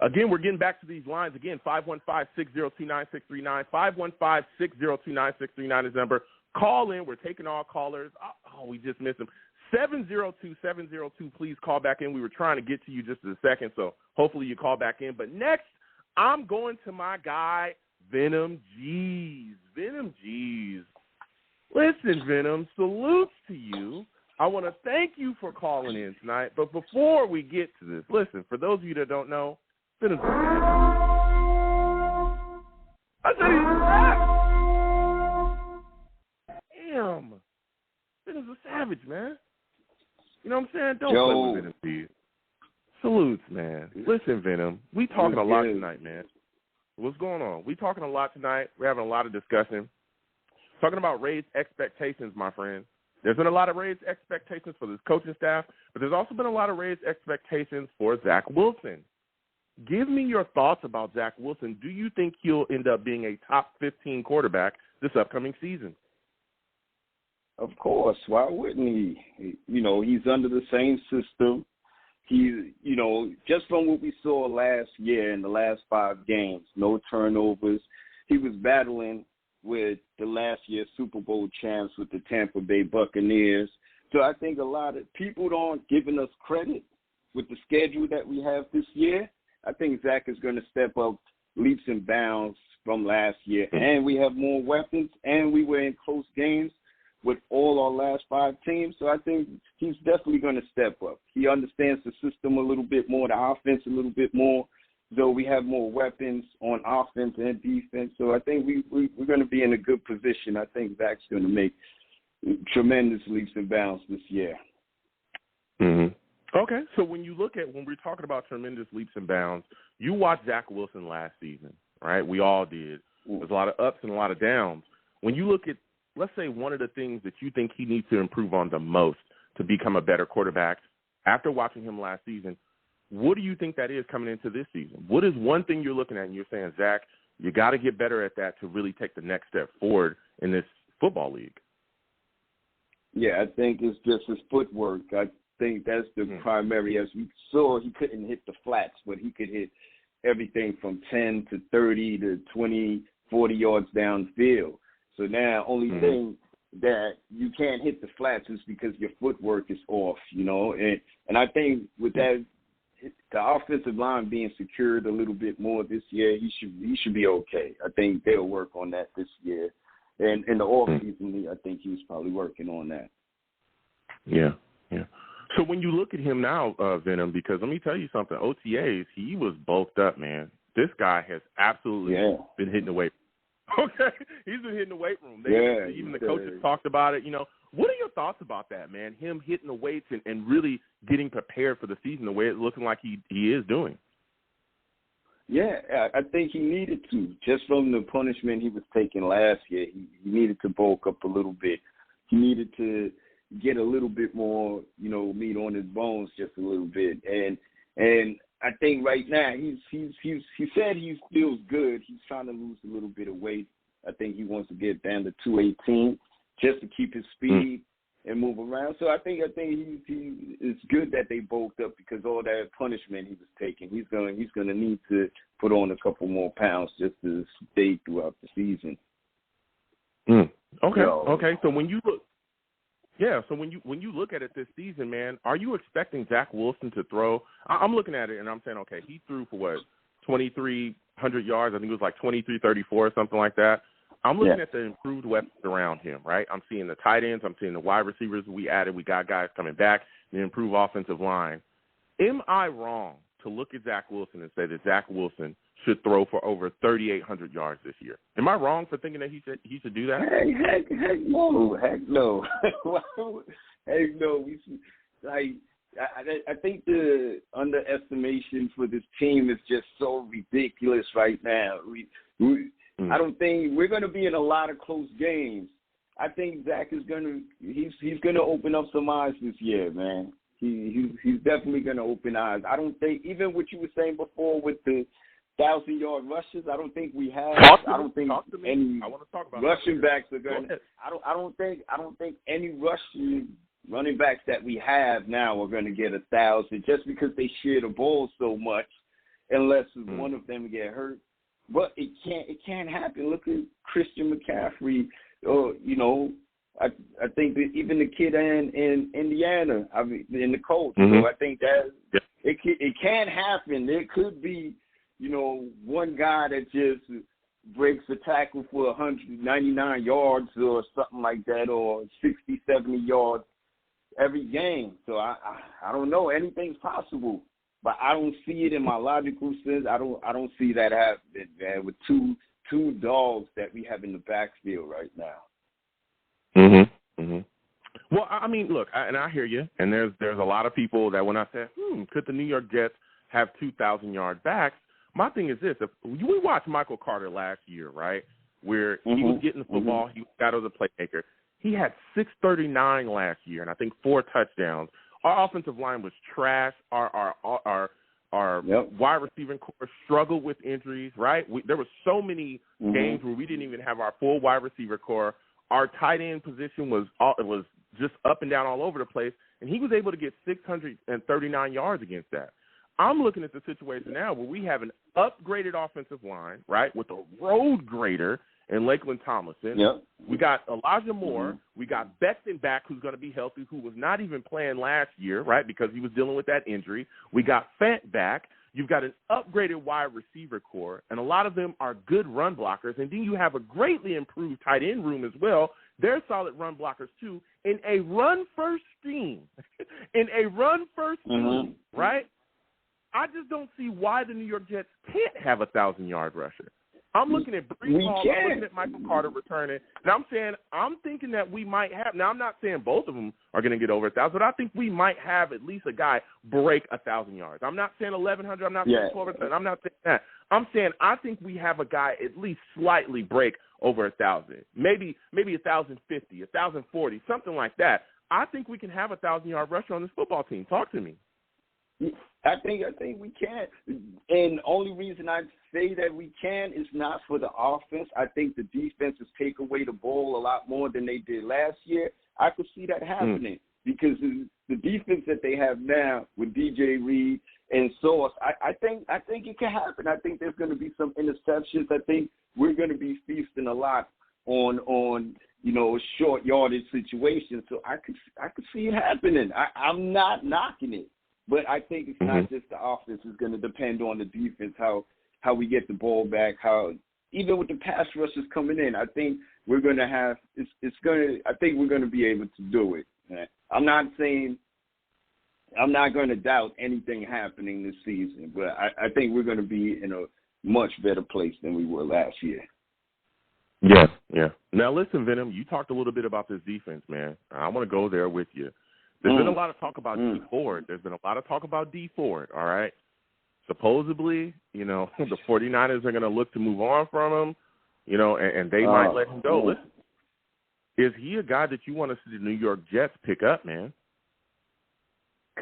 Again, we're getting back to these lines. Again, 515-602-9639. 515-602-9639 is the number. Call in. We're taking all callers. Oh, we just missed them. 702-702. Please call back in. We were trying to get to you just in a second, so hopefully you call back in. But next, I'm going to my guy, Venom G's. Venom G's. Listen, Venom, salutes to you. I want to thank you for calling in tonight. But before we get to this, listen, for those of you that don't know, Venom's I said he's a damn. Venom's a savage, man. You know what I'm saying? Don't play with Venom, please. Salutes, man. Listen, Venom, we talking a lot tonight, man. What's going on? We talking a lot tonight. We're having a lot of discussion. Talking about raised expectations, my friend. There's been a lot of raised expectations for this coaching staff, but there's also been a lot of raised expectations for Zach Wilson. Give me your thoughts about Zach Wilson. Do you think he'll end up being a top 15 quarterback this upcoming season? Of course. Why wouldn't he? You know, he's under the same system. He, you know, just from what we saw last year in the last 5 games, no turnovers. He was battling with the last year's Super Bowl champs with the Tampa Bay Buccaneers. So I think a lot of people aren't giving us credit with the schedule that we have this year. I think Zach is going to step up leaps and bounds from last year. And we have more weapons, and we were in close games with all our last 5 teams. So I think he's definitely going to step up. He understands the system a little bit more, the offense a little bit more, though we have more weapons on offense and defense. So I think we're going to be in a good position. I think Zach's going to make tremendous leaps and bounds this year. Mm-hmm. Okay, so when we're talking about tremendous leaps and bounds, you watched Zach Wilson last season, right? We all did. There's a lot of ups and a lot of downs. When you look at, let's say, one of the things that you think he needs to improve on the most to become a better quarterback, after watching him last season, what do you think that is coming into this season? What is one thing you're looking at and you're saying, Zach, you got to get better at that to really take the next step forward in this football league? Yeah, I think it's just his footwork. I think that's the primary. As we saw, he couldn't hit the flats, but he could hit everything from 10 to 30 to 20, 40 yards downfield. So now only thing that you can't hit the flats is because your footwork is off, And I think with that, the offensive line being secured a little bit more this year, he should be okay. I think they'll work on that this year. And in the offseason, I think he was probably working on that. Yeah. So when you look at him now, Venom, because let me tell you something, OTAs, he was bulked up, man. This guy has absolutely been hitting the weight room. Okay? He's been hitting the weight room. Even the coaches talked about it. What are your thoughts about that, man, him hitting the weights and really getting prepared for the season the way it's looking like he is doing? Yeah, I think he needed to. Just from the punishment he was taking last year, he needed to bulk up a little bit. He needed to get a little bit more, meat on his bones just a little bit. And I think right now he said he feels good. He's trying to lose a little bit of weight. I think he wants to get down to 218 just to keep his speed and move around. So I think it's good that they bulked up because all that punishment he was taking, he's gonna need to put on a couple more pounds just to stay throughout the season. Okay. So when you look, when you look at it this season, man, are you expecting Zach Wilson to throw? I'm looking at it and I'm saying, okay, he threw for what, 2,300 yards? I think it was like 2,334 or something like that. I'm looking at the improved weapons around him, right? I'm seeing the tight ends. I'm seeing the wide receivers we added. We got guys coming back, the improved offensive line. Am I wrong to look at Zach Wilson and say that Zach Wilson should throw for over 3,800 yards this year? Am I wrong for thinking that he should do that? Heck no. Heck no. I think the underestimation for this team is just so ridiculous right now. I don't think we're going to be in a lot of close games. I think Zach is he's going to open up some eyes this year, man. He's definitely going to open eyes. I don't think, even what you were saying before with the 1,000-yard rushes, I don't think we have. I don't think any rushing backs are going to. I don't think any running backs that we have now are going to get 1,000 just because they share the ball so much, unless one of them get hurt. But it can't happen. Look at Christian McCaffrey. I think that even the kid in Indiana, in the Colts. So I think that it can happen. There could be, one guy that just breaks a tackle for 199 yards or something like that, or 60, 70 yards every game. So I don't know. Anything's possible. But I don't see it in my logical sense. I don't see that happening, man, with two dogs that we have in the backfield right now. Well, I mean, look, and I hear you. And there's a lot of people that when I say, could the New York Jets have 2,000-yard backs? My thing is this: if we watched Michael Carter last year, right, where he was getting the football, he got as a playmaker. He had 639 last year, and I think 4 touchdowns. Our offensive line was trash. Our wide receiving corps struggled with injuries, right? There were so many games where we didn't even have our full wide receiver corps. Our tight end position was just up and down all over the place, and he was able to get 639 yards against that. I'm looking at the situation now where we have an upgraded offensive line, right, with a road grader in Lakeland Tomlinson. Yep. We got Elijah Moore. We got Becton back, who's going to be healthy, who was not even playing last year, right, because he was dealing with that injury. We got Fant back. You've got an upgraded wide receiver core, and a lot of them are good run blockers. And then you have a greatly improved tight end room as well. They're solid run blockers, too, in a run-first scheme. Right? I just don't see why the New York Jets can't have a 1,000-yard rusher. I'm looking at Bryce Hall, I'm looking at Michael Carter returning, and I'm thinking that we might have. Now, I'm not saying both of them are going to get over 1,000, but I think we might have at least a guy break 1,000 yards. I'm not saying 1,100. I'm not saying 1,200. I'm not saying that. I'm saying I think we have a guy at least slightly break over 1,000, maybe 1,050, 1,040, something like that. I think we can have a 1,000-yard rusher on this football team. Talk to me. I think we can, and the only reason I say that we can is not for the offense. I think the defenses take away the ball a lot more than they did last year. I could see that happening because the defense that they have now with DJ Reed and Sauce, I think it can happen. I think there's going to be some interceptions. I think we're going to be feasting a lot on short yardage situations. So I could see it happening. I'm not knocking it. But I think it's not just the offense. It's going to depend on the defense, how we get the ball back, how even with the pass rushers coming in, I think we're going to have I think we're going to be able to do it. I'm not going to doubt anything happening this season, but I think we're going to be in a much better place than we were last year. Yeah. Now listen, Venom, you talked a little bit about this defense, man. I want to go there with you. There's been a lot of talk about D Ford. There's been a lot of talk about D Ford, all right? Supposedly, the 49ers are going to look to move on from him, and they might let him go. Listen, is he a guy that you want to see the New York Jets pick up, man?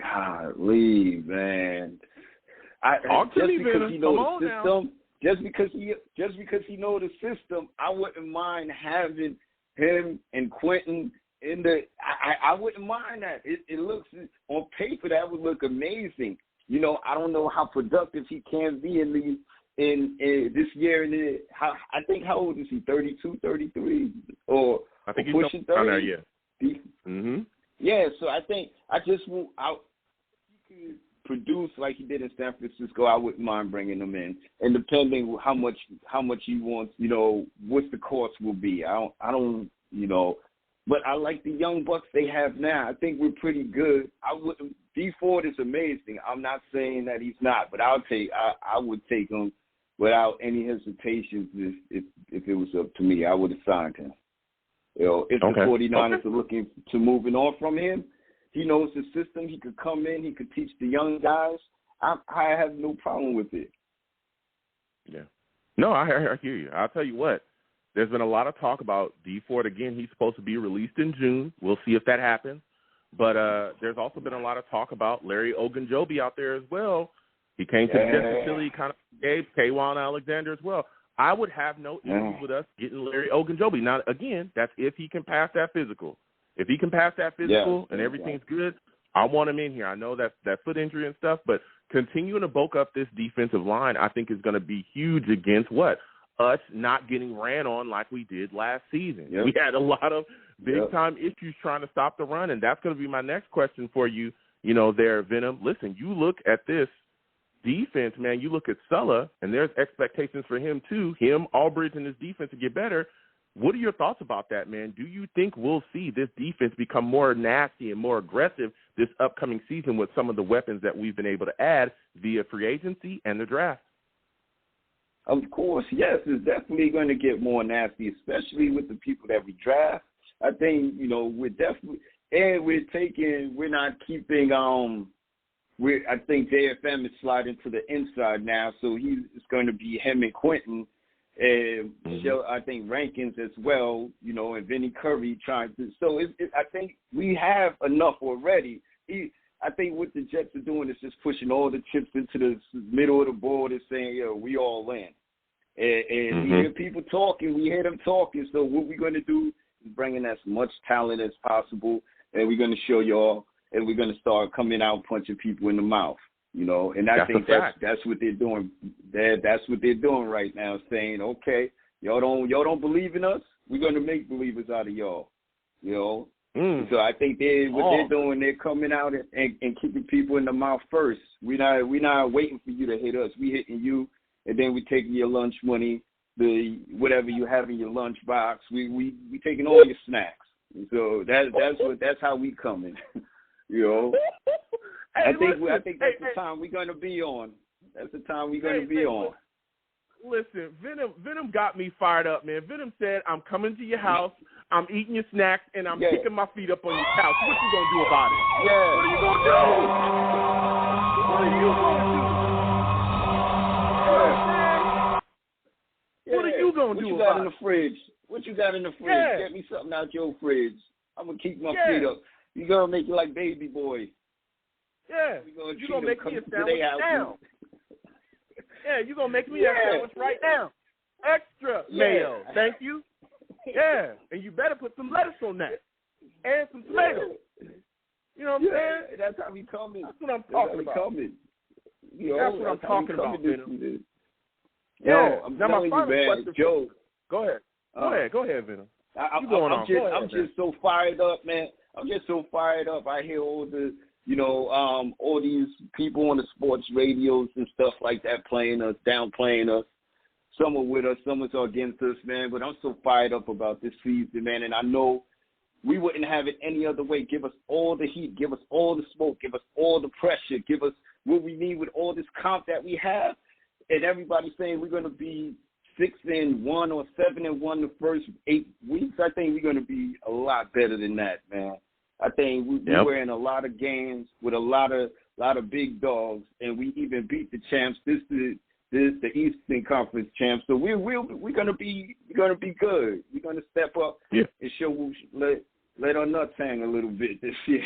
Golly, man. Just because he knows the system, I wouldn't mind having him and Quentin I wouldn't mind that. It looks on paper that would look amazing. I don't know how productive he can be in this year. I think how old is he? 32, 33, or I think or pushing 30. Yeah. So I think he could produce like he did in San Francisco. I wouldn't mind bringing him in, and depending how much he wants, what the cost will be. I don't. But I like the young bucks they have now. I think we're pretty good. D Ford is amazing. I'm not saying that he's not, but I would take him without any hesitations. If it was up to me, I would have signed him. If the 49ers are looking to moving on from him, he knows the system. He could come in. He could teach the young guys. I have no problem with it. Yeah. No, I hear you. I'll tell you what. There's been a lot of talk about D Ford. Again, he's supposed to be released in June. We'll see if that happens. But there's also been a lot of talk about Larry Ogunjobi out there as well. He came to the Jets facility, kind of gave Kwan Alexander as well. I would have no issues with us getting Larry Ogunjobi. Now, again, that's if he can pass that physical. If he can pass that physical and everything's good, I want him in here. I know that foot injury and stuff, but continuing to bulk up this defensive line, I think is going to be huge against what? Us not getting ran on like we did last season. We had a lot of big-time issues trying to stop the run, and that's going to be my next question for you, there, Venom. Listen, you look at this defense, man, you look at Saleh, and there's expectations for him too, Albridge, and his defense to get better. What are your thoughts about that, man? Do you think we'll see this defense become more nasty and more aggressive this upcoming season with some of the weapons that we've been able to add via free agency and the draft? Of course, yes, it's definitely going to get more nasty, especially with the people that we draft. I think, we're definitely, and we're not keeping, I think JFM is sliding to the inside now, so it's going to be him and Quentin, and I think Rankins as well, and Vinny Curry trying to, so I think we have enough already. I think what the Jets are doing is just pushing all the chips into the middle of the board and saying, we all in. And we hear people talking. We hear them talking. So what we're going to do is bring in as much talent as possible, and we're going to show y'all, and we're going to start coming out punching people in the mouth. And I think that's what they're doing. That's what they're doing right now, saying, okay, y'all don't believe in us, we're gonna make believers out of y'all. So I think what they're doing, they're coming out and keeping people in the mouth first. We're not waiting for you to hit us. We hitting you, and then we taking your lunch money, whatever you have in your lunch box. We taking all your snacks. So that's how we coming. I think that's the time we're gonna be on. That's the time we're gonna be on. Listen, Venom got me fired up, man. Venom said, I'm coming to your house, I'm eating your snacks, and I'm kicking my feet up on your couch. What you going to do about it? Yeah. What are you going to do? What are you going to do? Yeah. What are you going to do about it? What you got in the fridge? What you got in the fridge? Yeah. Get me something out your fridge. I'm going to keep my feet up. You going to make you like baby boy. Yeah. You're going to make me a sandwich now. Yeah, you're going to make me a sandwich right now. Extra mayo. Thank you. Yeah, and you better put some lettuce on that and some tomatoes. You know what I'm saying? That's how we coming. That's what I'm talking about. That's what I'm talking about, Venom. Yeah. Now my final question, Joe. Go ahead. Go ahead, Venom. I'm just so fired up, man. I'm just so fired up. I hear all the, all these people on the sports radios and stuff like that playing us, downplaying us. Some are with us, some are against us, man. But I'm so fired up about this season, man. And I know we wouldn't have it any other way. Give us all the heat. Give us all the smoke. Give us all the pressure. Give us what we need with all this comp that we have. And everybody's saying we're going to be 6-1 or 7-1 the first 8 weeks. I think we're going to be a lot better than that, man. I think we're in a lot of games with a lot of big dogs, and we even beat the champs. This is the Eastern Conference champs, so we're gonna be good. We're gonna step up and show let our nuts hang a little bit this year.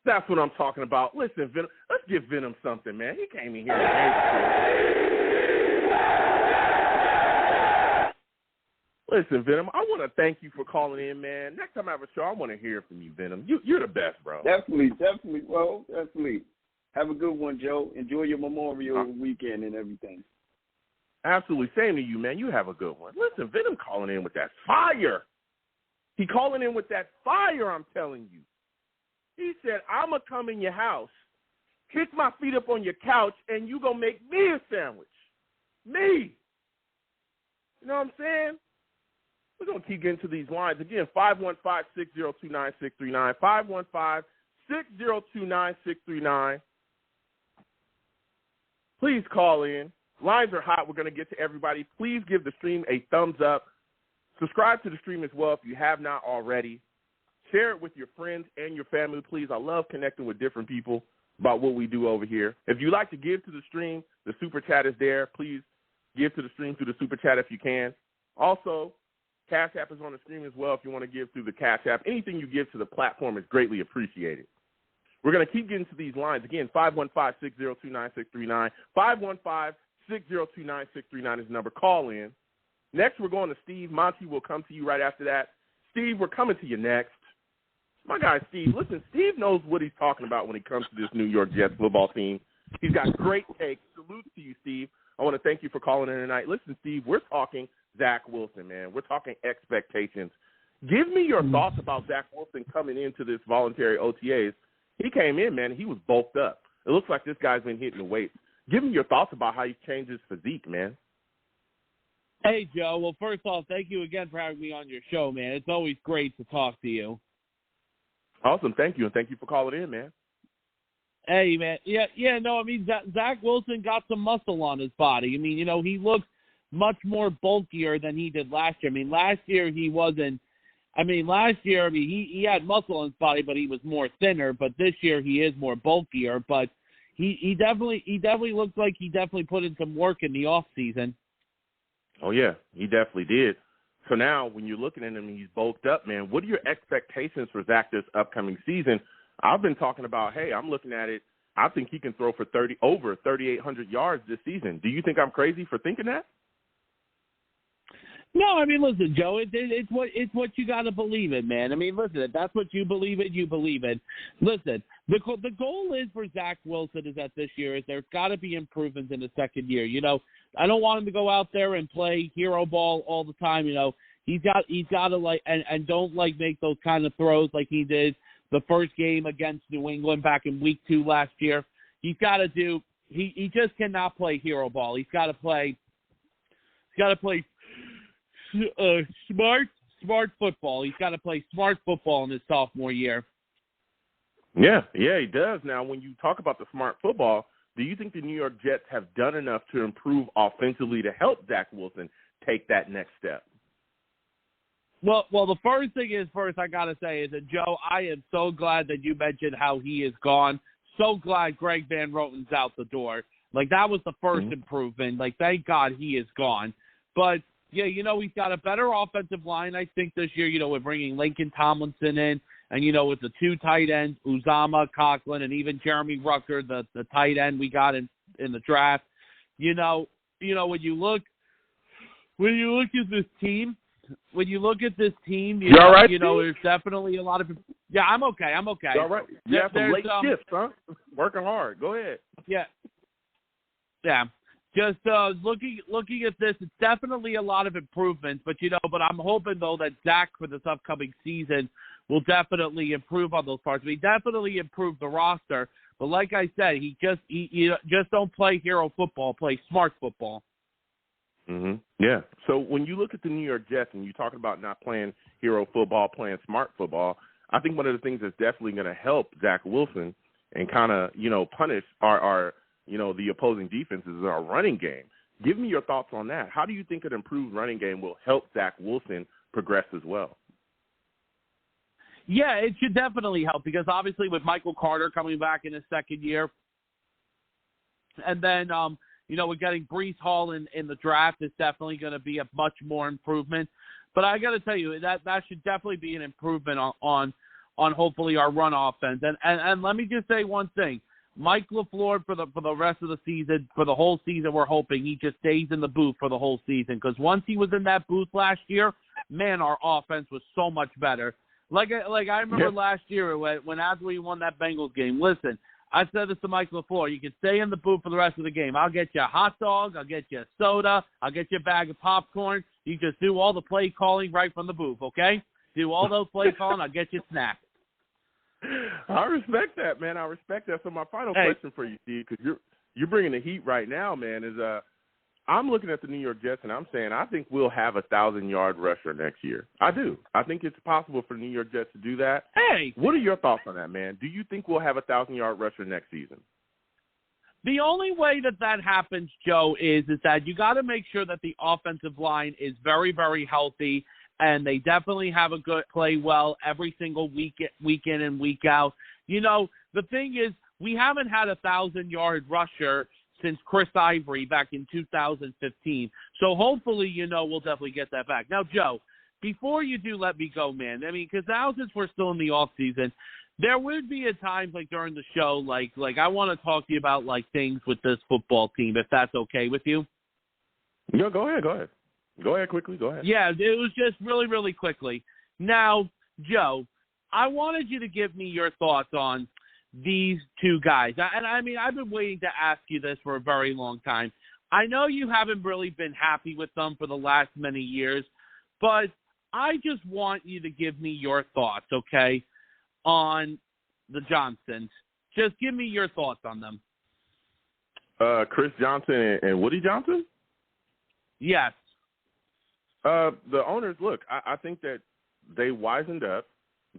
That's what I'm talking about. Listen, Venom, let's give Venom something, man. He came in here and listen, Venom, I want to thank you for calling in, man. Next time I have a show, I want to hear from you, Venom. You're the best, bro. Definitely. Well, definitely. Have a good one, Joe. Enjoy your Memorial weekend and everything. Absolutely. Same to you, man. You have a good one. Listen, Venom calling in with that fire. He calling in with that fire, I'm telling you. He said, I'm going to come in your house, kick my feet up on your couch, and you going to make me a sandwich. Me. You know what I'm saying? We're going to keep getting to these lines. Again, 515-602-9639, 515-602-9639. Please call in. Lines are hot. We're going to get to everybody. Please give the stream a thumbs up. Subscribe to the stream as well if you have not already. Share it with your friends and your family, please. I love connecting with different people about what we do over here. If you'd like to give to the stream, the Super Chat is there. Please give to the stream through the Super Chat if you can. Also, Cash App is on the stream as well if you want to give through the Cash App. Anything you give to the platform is greatly appreciated. We're going to keep getting to these lines. Again, 515-602-9639. 515-602-9639 is the number. Call in. Next, we're going to Steve. Monty will come to you right after that. Steve, we're coming to you next. My guy, Steve. Listen, Steve knows what he's talking about when it comes to this New York Jets football team. He's got great takes. Salute to you, Steve. I want to thank you for calling in tonight. Listen, Steve, we're talking Zach Wilson, man. We're talking expectations. Give me your thoughts about Zach Wilson coming into this voluntary OTAs. He came in, man, and he was bulked up. It looks like this guy's been hitting the weights. Give me your thoughts about how he's changed his physique, man. Hey, Joe. Well, first off, thank you again for having me on your show, man. It's always great to talk to you. Awesome. Thank you, and thank you for calling in, man. Hey, man. Zach Wilson got some muscle on his body. I mean, he looks much more bulkier than he did last year. I mean, last year he wasn't. He had muscle on his body, but he was more thinner. But this year he is more bulkier. But he definitely looks like he definitely put in some work in the off season. Oh yeah, he definitely did. So now when you're looking at him, he's bulked up, man. What are your expectations for Zach this upcoming season? I've been talking about, hey, I'm looking at it. I think he can throw for over 3,800 yards this season. Do you think I'm crazy for thinking that? No, I mean, listen, Joe, it's what you got to believe in, man. I mean, listen, if that's what you believe in, you believe in. Listen, the goal is for Zach Wilson is that this year is there's got to be improvements in the second year. You know, I don't want him to go out there and play hero ball all the time. You know, he's got to like and don't like make those kind of throws like he did the first game against New England back in week 2 last year. He's got to do. He just cannot play hero ball. He's got to play. Smart football. He's got to play smart football in his sophomore year. Yeah, he does. Now, when you talk about the smart football, do you think the New York Jets have done enough to improve offensively to help Zach Wilson take that next step? Well, the first thing is I got to say is that, Joe, I am so glad that you mentioned how he is gone. So glad Greg Van Roten's out the door. Like, that was the first improvement. Like, thank God he is gone. But, yeah, you know, we've got a better offensive line, I think, this year. You know, we're bringing Lincoln Tomlinson in. And, you know, with the 2 tight ends, Uzama, Conklin, and even Jeremy Rucker, the tight end we got in the draft. You know, when you look at this team, you all right, you know, there's definitely a lot of – yeah, I'm okay. You all right? You have some late shifts, huh? Working hard. Go ahead. Yeah. Yeah. Just looking at this, it's definitely a lot of improvements. But I'm hoping, though, that Zach for this upcoming season will definitely improve on those parts. We definitely improve the roster. But like I said, he just don't play hero football, play smart football. Mm-hmm. Yeah. So when you look at the New York Jets and you're talking about not playing hero football, playing smart football, I think one of the things that's definitely going to help Zach Wilson and kind of, you know, punish our you know, the opposing defenses is our running game. Give me your thoughts on that. How do you think an improved running game will help Zach Wilson progress as well? Yeah, it should definitely help because obviously with Michael Carter coming back in his second year, and then you know, we're getting Bryce Hall in the draft, is definitely going to be a much more improvement. But I got to tell you that should definitely be an improvement on hopefully our run offense. And let me just say one thing. Mike LaFleur for the rest of the season, for the whole season, we're hoping he just stays in the booth for the whole season. Because once he was in that booth last year, man, our offense was so much better. Like I remember last year when after we won that Bengals game. Listen, I said this to Mike LaFleur. You can stay in the booth for the rest of the game. I'll get you a hot dog. I'll get you a soda. I'll get you a bag of popcorn. You just do all the play calling right from the booth, okay? Do all those play calling. I'll get you snacks. I respect that, man. I respect that. So my final question for you, Steve, because you're bringing the heat right now, man, is I'm looking at the New York Jets and I'm saying I think we'll have a 1,000-yard rusher next year. I do. I think it's possible for the New York Jets to do that. Hey, what are your thoughts on that, man? Do you think we'll have a 1,000-yard rusher next season? The only way that happens, Joe, is that you got to make sure that the offensive line is very, very healthy. And they definitely have a good play well every single week in and week out. You know, the thing is, we haven't had a 1,000-yard rusher since Chris Ivory back in 2015. So hopefully, you know, we'll definitely get that back. Now, Joe, before you do let me go, man, I mean, because now since we're still in the off season, there would be a time like during the show, like I want to talk to you about like things with this football team, if that's okay with you. No, go ahead. Go ahead quickly. Go ahead. Yeah, it was just really, really quickly. Now, Joe, I wanted you to give me your thoughts on these two guys. And I mean, I've been waiting to ask you this for a very long time. I know you haven't really been happy with them for the last many years, but I just want you to give me your thoughts, okay, on the Johnsons. Just give me your thoughts on them. Chris Johnson and Woody Johnson? Yes. The owners, look, I think that they wisened up,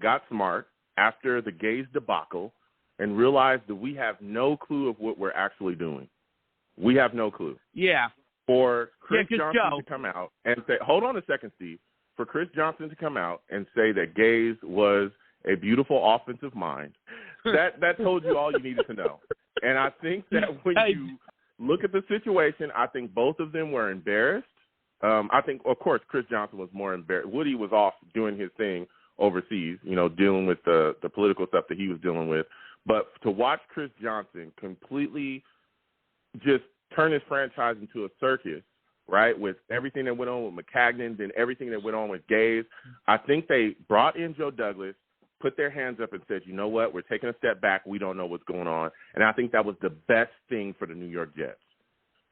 got smart after the Gaze debacle, and realized that we have no clue of what we're actually doing. We have no clue. Yeah. For Chris Johnson Joe, to come out and say, hold on a second, Steve. For Chris Johnson to come out and say that Gaze was a beautiful offensive mind, that told you all you needed to know. And I think that when you look at the situation, I think both of them were embarrassed. I think, of course, Chris Johnson was more embarrassed. Woody was off doing his thing overseas, you know, dealing with the political stuff that he was dealing with. But to watch Chris Johnson completely just turn his franchise into a circus right, with everything that went on with McCagnon and everything that went on with Gaze. I think they brought in Joe Douglas, put their hands up and said, you know what, we're taking a step back. We don't know what's going on. And I think that was the best thing for the New York Jets.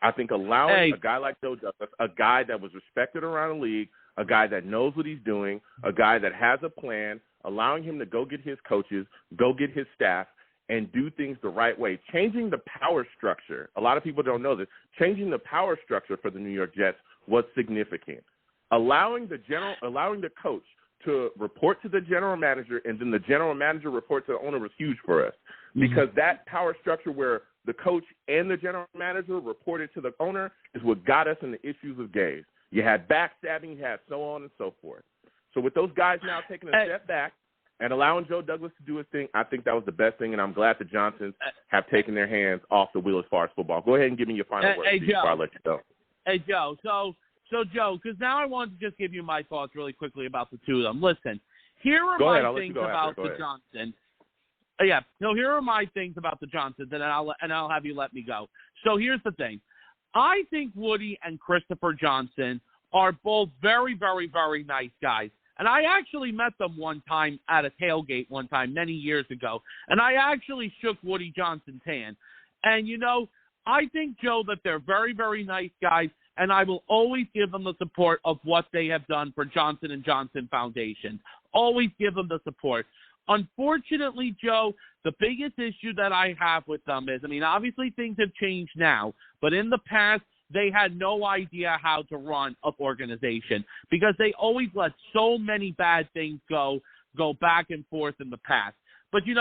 I think allowing a guy like Joe Douglas, a guy that was respected around the league, a guy that knows what he's doing, a guy that has a plan, allowing him to go get his coaches, go get his staff, and do things the right way. Changing the power structure. A lot of people don't know this. Changing the power structure for the New York Jets was significant. Allowing the coach to report to the general manager and then the general manager report to the owner was huge for us, because that power structure where the coach and the general manager reported to the owner is what got us in the issues of Gaze. You had backstabbing, you had so on and so forth. So with those guys now taking a step back and allowing Joe Douglas to do his thing, I think that was the best thing, and I'm glad the Johnsons have taken their hands off the wheel as far as football. Go ahead and give me your final word before I let you go. Hey, Joe. So Joe, because now I want to just give you my thoughts really quickly about the two of them. Listen, here are my things about the Johnsons. Here are my things about the Johnsons, and I'll have you let me go. So here's the thing. I think Woody and Christopher Johnson are both very, very, very nice guys. And I actually met them one time at a tailgate many years ago. And I actually shook Woody Johnson's hand. And, I think, Joe, that they're very, very nice guys. And I will always give them the support of what they have done for Johnson & Johnson Foundation. Always give them the support. Unfortunately, Joe, the biggest issue that I have with them is, obviously things have changed now, but in the past, they had no idea how to run an organization because they always let so many bad things go back and forth in the past. But, they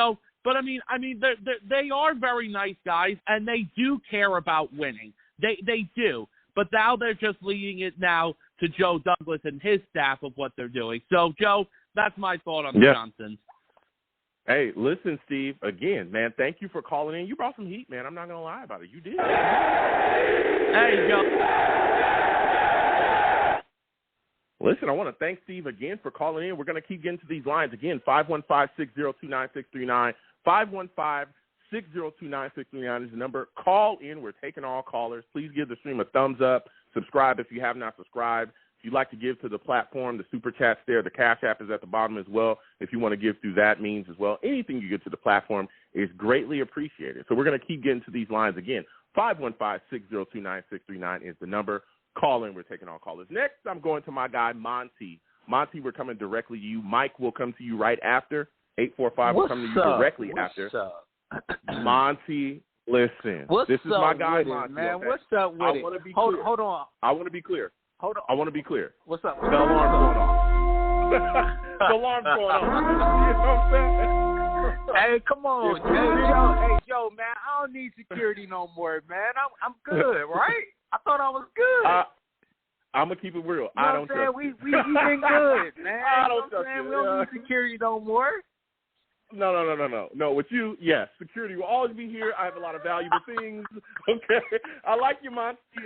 are very nice guys, and they do care about winning. They do. But now they're just leading it now to Joe Douglas and his staff of what they're doing. So, Joe, that's my thought on the Johnsons. Hey, listen, Steve, again, man, thank you for calling in. You brought some heat, man. I'm not going to lie about it. You did. Hey, Joe. Listen, I want to thank Steve again for calling in. We're going to keep getting to these lines. Again, 515-602-9639. 515-602-9639 is the number. Call in. We're taking all callers. Please give the stream a thumbs up. Subscribe if you have not subscribed. If you'd like to give to the platform, the Super Chat's there. The Cash App is at the bottom as well. If you want to give through that means as well, anything you give to the platform is greatly appreciated. So we're going to keep getting to these lines again. 515-602-9639 is the number. Call in. We're taking all callers. Next, I'm going to my guy, Monty. Monty, we're coming directly to you. Mike will come to you right after. 845 will come to you directly after. Monty, listen. This is my guy, Monty. Man, okay? What's up with it? Hold on. I want to be clear. Hold on. I want to be clear. What's up? The alarm's going off. The alarm's going off. You know what I'm saying? Hey, come on. Hey, Joe, man, I don't need security no more, man. I'm good, right? I thought I was good. I'm going to keep it real. I don't trust you. We been good, man. I don't trust you. We don't need security no more. No, with you, yes. Security will always be here. I have a lot of valuable things. Okay. I like you, Monty. We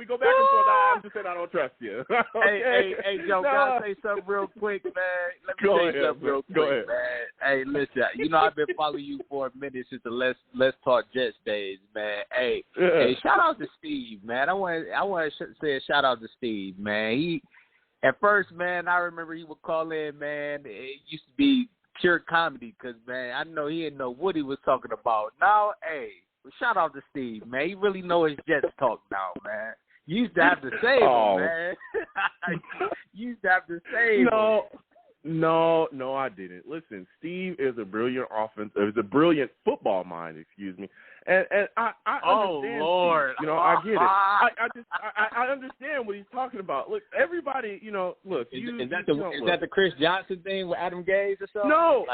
go back and forth. I'm just saying I don't trust you. Okay? Hey, Joe, can I say something real quick, man? Let me say something real quick, man. Hey, listen, I've been following you for a minute since the Let's Talk Jets days, man. Hey, shout out to Steve, man. I want to say a shout out to Steve, man. At first, man, I remember he would call in, man. It used to be pure comedy because, man, I know he didn't know what he was talking about. Now, hey, shout out to Steve, man. He really knows his Jets talk now, man. You used to have to save him, man. You used to have to save him. No, I didn't. Listen, Steve is a brilliant football mind, excuse me. And I understand. Lord. Steve. I get it. I understand what he's talking about. Look, everybody, Is that the Chris Johnson thing with Adam Gaze or something? No,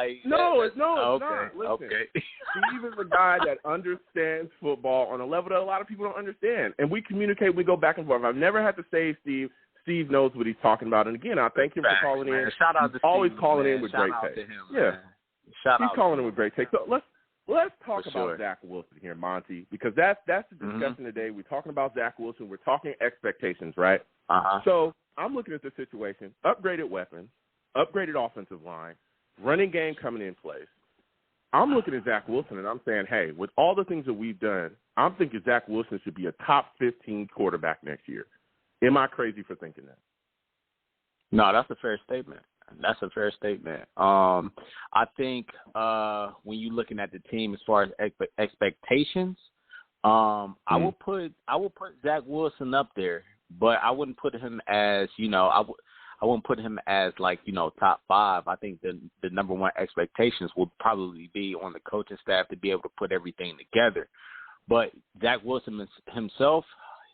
it's not. Listen, okay. Steve is a guy that understands football on a level that a lot of people don't understand. And we communicate, we go back and forth. I've never had to save Steve. Steve knows what he's talking about. And again, I thank him for calling in. Shout out to Steve. Always calling in with Shout great out takes. to him, yeah. Man. He's calling in with great takes. So let's talk about sure. Zach Wilson here, Monty, because that's the discussion today. We're talking about Zach Wilson. We're talking expectations, right? So I'm looking at the situation, upgraded weapons, upgraded offensive line, running game coming in place. I'm looking at Zach Wilson, and I'm saying, hey, with all the things that we've done, I'm thinking Zach Wilson should be a top 15 quarterback next year. Am I crazy for thinking that? No, that's a fair statement. I think when you're looking at the team as far as expectations, I will put Zach Wilson up there, but I wouldn't put him as I wouldn't put him as top 5. I think the number one expectations will probably be on the coaching staff to be able to put everything together. But Zach Wilson himself,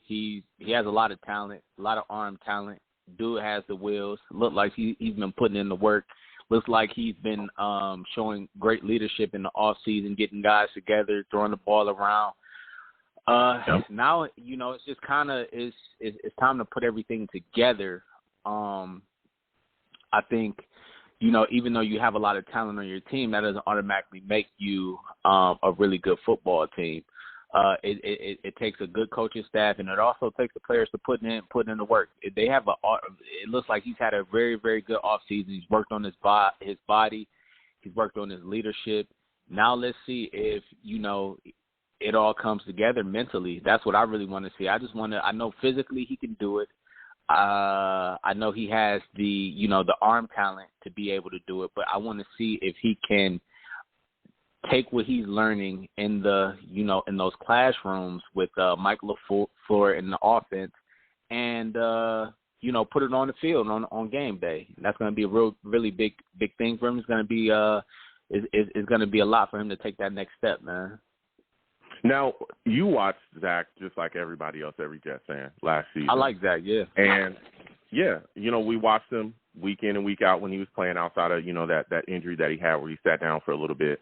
he has a lot of talent, a lot of arm talent. Dude has the wheels. Look like he's been putting in the work. Looks like he's been showing great leadership in the off season, getting guys together, throwing the ball around. Now it's just kind of it's time to put everything together. I think even though you have a lot of talent on your team, that doesn't automatically make you a really good football team. It takes a good coaching staff, and it also takes the players to put in the work. They have it looks like he's had a very, very good offseason. He's worked on his body. He's worked on his leadership. Now let's see if it all comes together mentally. That's what I really want to see. I know physically he can do it. I know he has the arm talent to be able to do it, but I want to see if he can take what he's learning in the in those classrooms with Mike LaFleur in the offense and put it on the field on game day. That's going to be a really big thing for him. It's going to be it's going to be a lot for him to take that next step, man. Now, you watched Zach just like everybody else, every Jets fan, last season. I like Zach, yeah. And, we watched him week in and week out when he was playing outside of, that injury that he had where he sat down for a little bit.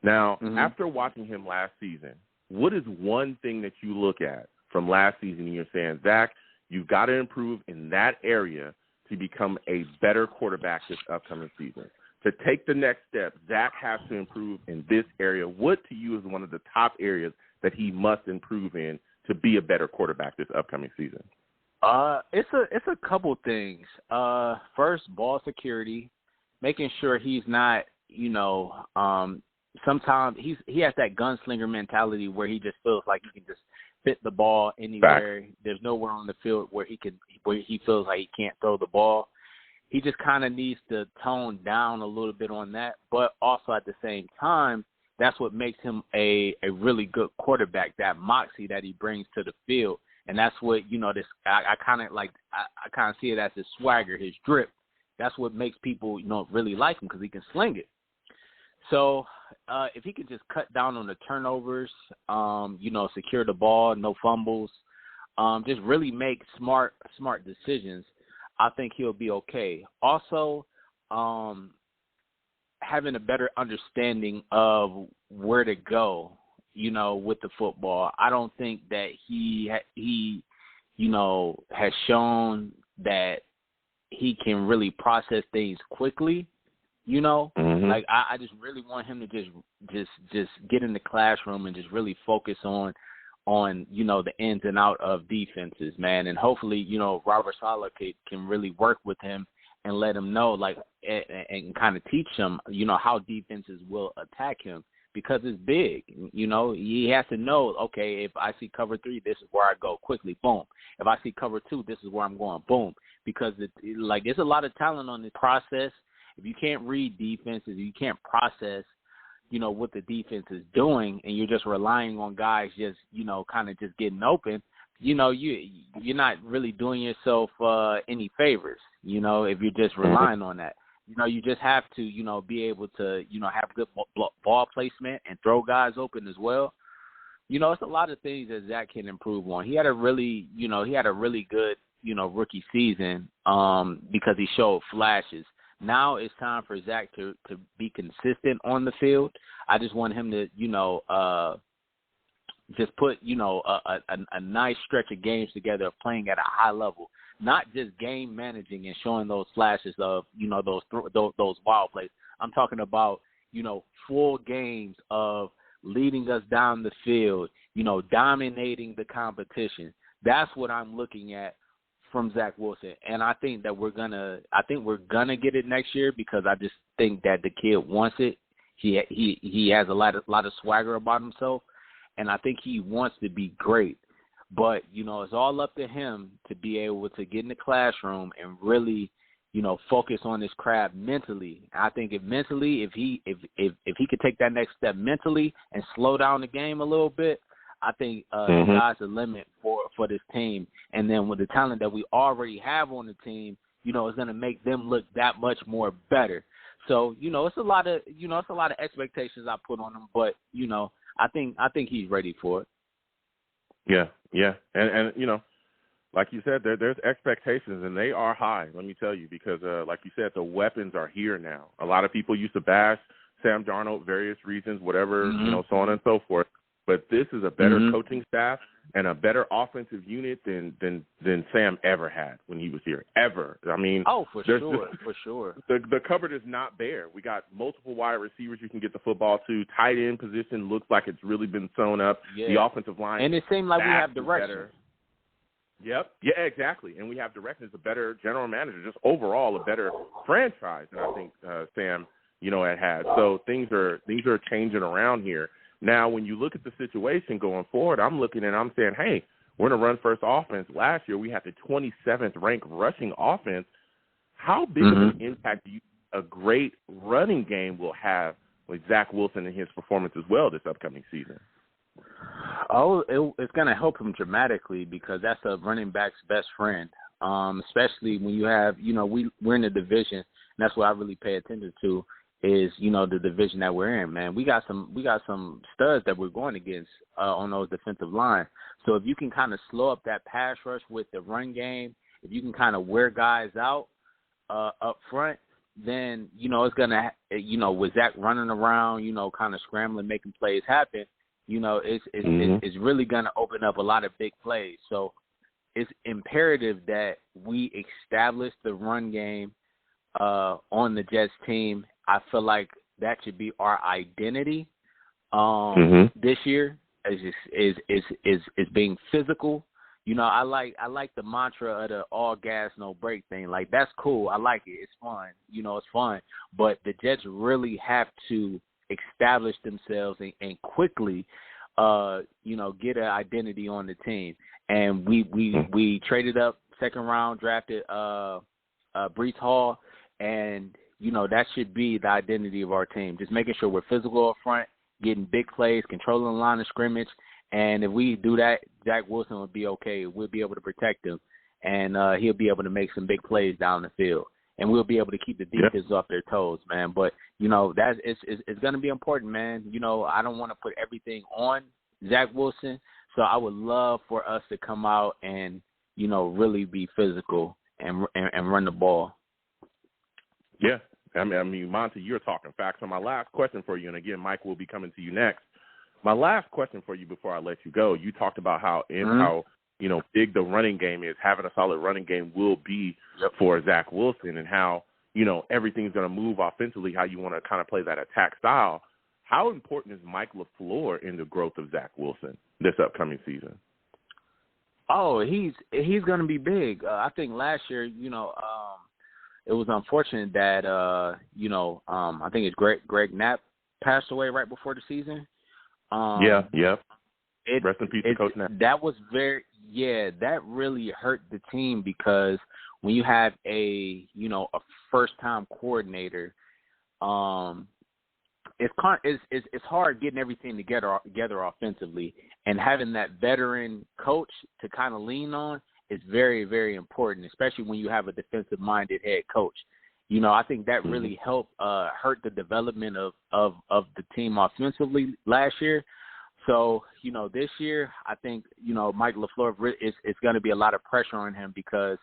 Now, after watching him last season, what is one thing that you look at from last season and you're saying, Zach, you've got to improve in that area to become a better quarterback this upcoming season? To take the next step, Zach has to improve in this area. What to you is one of the top areas that he must improve in to be a better quarterback this upcoming season? It's a couple things. First, ball security, making sure he's not, sometimes he has that gunslinger mentality where he just feels like he can just fit the ball anywhere. Back. There's nowhere on the field where he feels like he can't throw the ball. He just kind of needs to tone down a little bit on that, but also at the same time, that's what makes him a really good quarterback, that moxie that he brings to the field. And that's what, I kind of see it as his swagger, his drip. That's what makes people, really like him because he can sling it. So if he could just cut down on the turnovers, secure the ball, no fumbles, just really make smart decisions, I think he'll be okay. Also, having a better understanding of where to go, with the football. I don't think that he has shown that he can really process things quickly. Like I just really want him to just get in the classroom and just really focus on the ins and out of defenses, man. And hopefully, Robert Saleh can really work with him and let him know, and kind of teach him, how defenses will attack him because it's big. He has to know, okay, if I see cover 3, this is where I go quickly, boom. If I see cover 2, this is where I'm going, boom. Because there's a lot of talent on this process. If you can't read defenses, you can't process what the defense is doing, and you're just relying on guys just, kind of just getting open, you're not really doing yourself any favors, if you're just relying on that. You just have to, be able to, have good ball placement and throw guys open as well. It's a lot of things that Zach can improve on. He had a really good, rookie season because he showed flashes. Now it's time for Zach to be consistent on the field. I just want him to, just put, a nice stretch of games together of playing at a high level, not just game managing and showing those flashes of, those wild plays. I'm talking about, full games of leading us down the field, dominating the competition. That's what I'm looking at from Zach Wilson, and I think that we're gonna get it next year because I just think that the kid wants it. He has a lot of swagger about himself, and I think he wants to be great. But, you know, it's all up to him to be able to get in the classroom and really, you know, focus on his craft mentally. I think if he could take that next step mentally and slow down the game a little bit, I think the sky's the limit for this team. And then with the talent that we already have on the team, you know, it's going to make them look that much more better. So, you know, it's a lot of expectations I put on him, but, you know, I think he's ready for it. Yeah. And you know, like you said, there's expectations, and they are high, let me tell you, because like you said, the weapons are here now. A lot of people used to bash Sam Darnold, various reasons, whatever, you know, so on and so forth. But this is a better coaching staff and a better offensive unit than Sam ever had when he was here, ever. I mean, for sure. The cupboard is not bare. We got multiple wide receivers you can get the football to. Tight end position looks like it's really been sewn up. Yeah. The offensive line, and it seems like we have direction. Better. Yep. Yeah, exactly. And we have direction as a better general manager, just overall a better franchise than I think Sam, you know, had. So things are changing around here. Now, when you look at the situation going forward, I'm saying, hey, we're going to run first offense. Last year, we had the 27th ranked rushing offense. How big of an impact do you a great running game will have with Zach Wilson and his performance as well this upcoming season? Oh, it's going to help him dramatically because that's a running back's best friend, especially when you have, you know, we're in the division, and that's what I really pay attention to. Is, you know, the division that we're in, man. We got some studs that we're going against on those defensive line. So if you can kind of slow up that pass rush with the run game, if you can kind of wear guys out up front, then, you know, it's going to, you know, with Zach running around, you know, kind of scrambling, making plays happen, you know, it's really going to open up a lot of big plays. So it's imperative that we establish the run game on the Jets team. I feel like that should be our identity this year. Is being physical. You know, I like the mantra of the all gas no brake thing. Like, that's cool. I like it. It's fun. You know, it's fun. But the Jets really have to establish themselves and quickly, you know, get an identity on the team. And we traded up second round, drafted Bryce Hall, and you know, that should be the identity of our team. Just making sure we're physical up front, getting big plays, controlling the line of scrimmage. And if we do that, Zach Wilson will be okay. We'll be able to protect him, and he'll be able to make some big plays down the field. And we'll be able to keep the defense off their toes, man. But, you know, it's going to be important, man. You know, I don't want to put everything on Zach Wilson. So I would love for us to come out and, you know, really be physical and run the ball. Yeah. I mean, Monty, you're talking facts. So my last question for you, and again, Mike will be coming to you next. My last question for you before I let you go, you talked about how you know, big the running game is. Having a solid running game will be for Zach Wilson, and how, you know, everything's going to move offensively, how you want to kind of play that attack style. How important is Mike LaFleur in the growth of Zach Wilson this upcoming season? Oh, he's going to be big. I think last year, you know, it was unfortunate that, you know, I think it's Greg Knapp passed away right before the season. Rest in peace to Coach Knapp. That was that really hurt the team, because when you have a first-time coordinator, it's hard getting everything together offensively, and having that veteran coach to kind of lean on is very, very important, especially when you have a defensive-minded head coach. You know, I think that really helped hurt the development of the team offensively last year. So, you know, this year, I think, you know, Mike LaFleur, it's going to be a lot of pressure on him, because,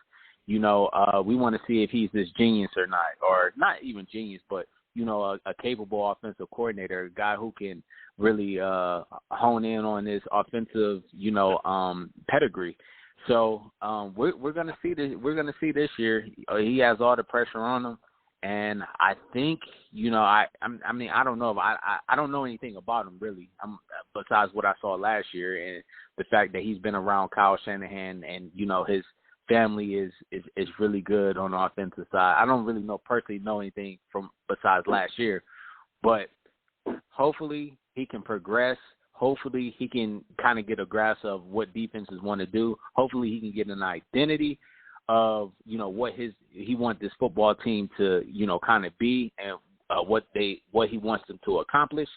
you know, we want to see if he's this genius or not, or not even genius, but, you know, a capable offensive coordinator, a guy who can really hone in on his offensive, you know, pedigree. So we're going to see this. We're going to see this year. He has all the pressure on him, and I think, you know, I mean, I don't know if I don't know anything about him really, besides what I saw last year, and the fact that he's been around Kyle Shanahan, and, you know, his family is really good on the offensive side. I don't really personally know anything from besides last year, but hopefully he can progress. Hopefully he can kind of get a grasp of what defenses want to do. Hopefully he can get an identity of, what he wants this football team to, kind of be and what he wants them to accomplish.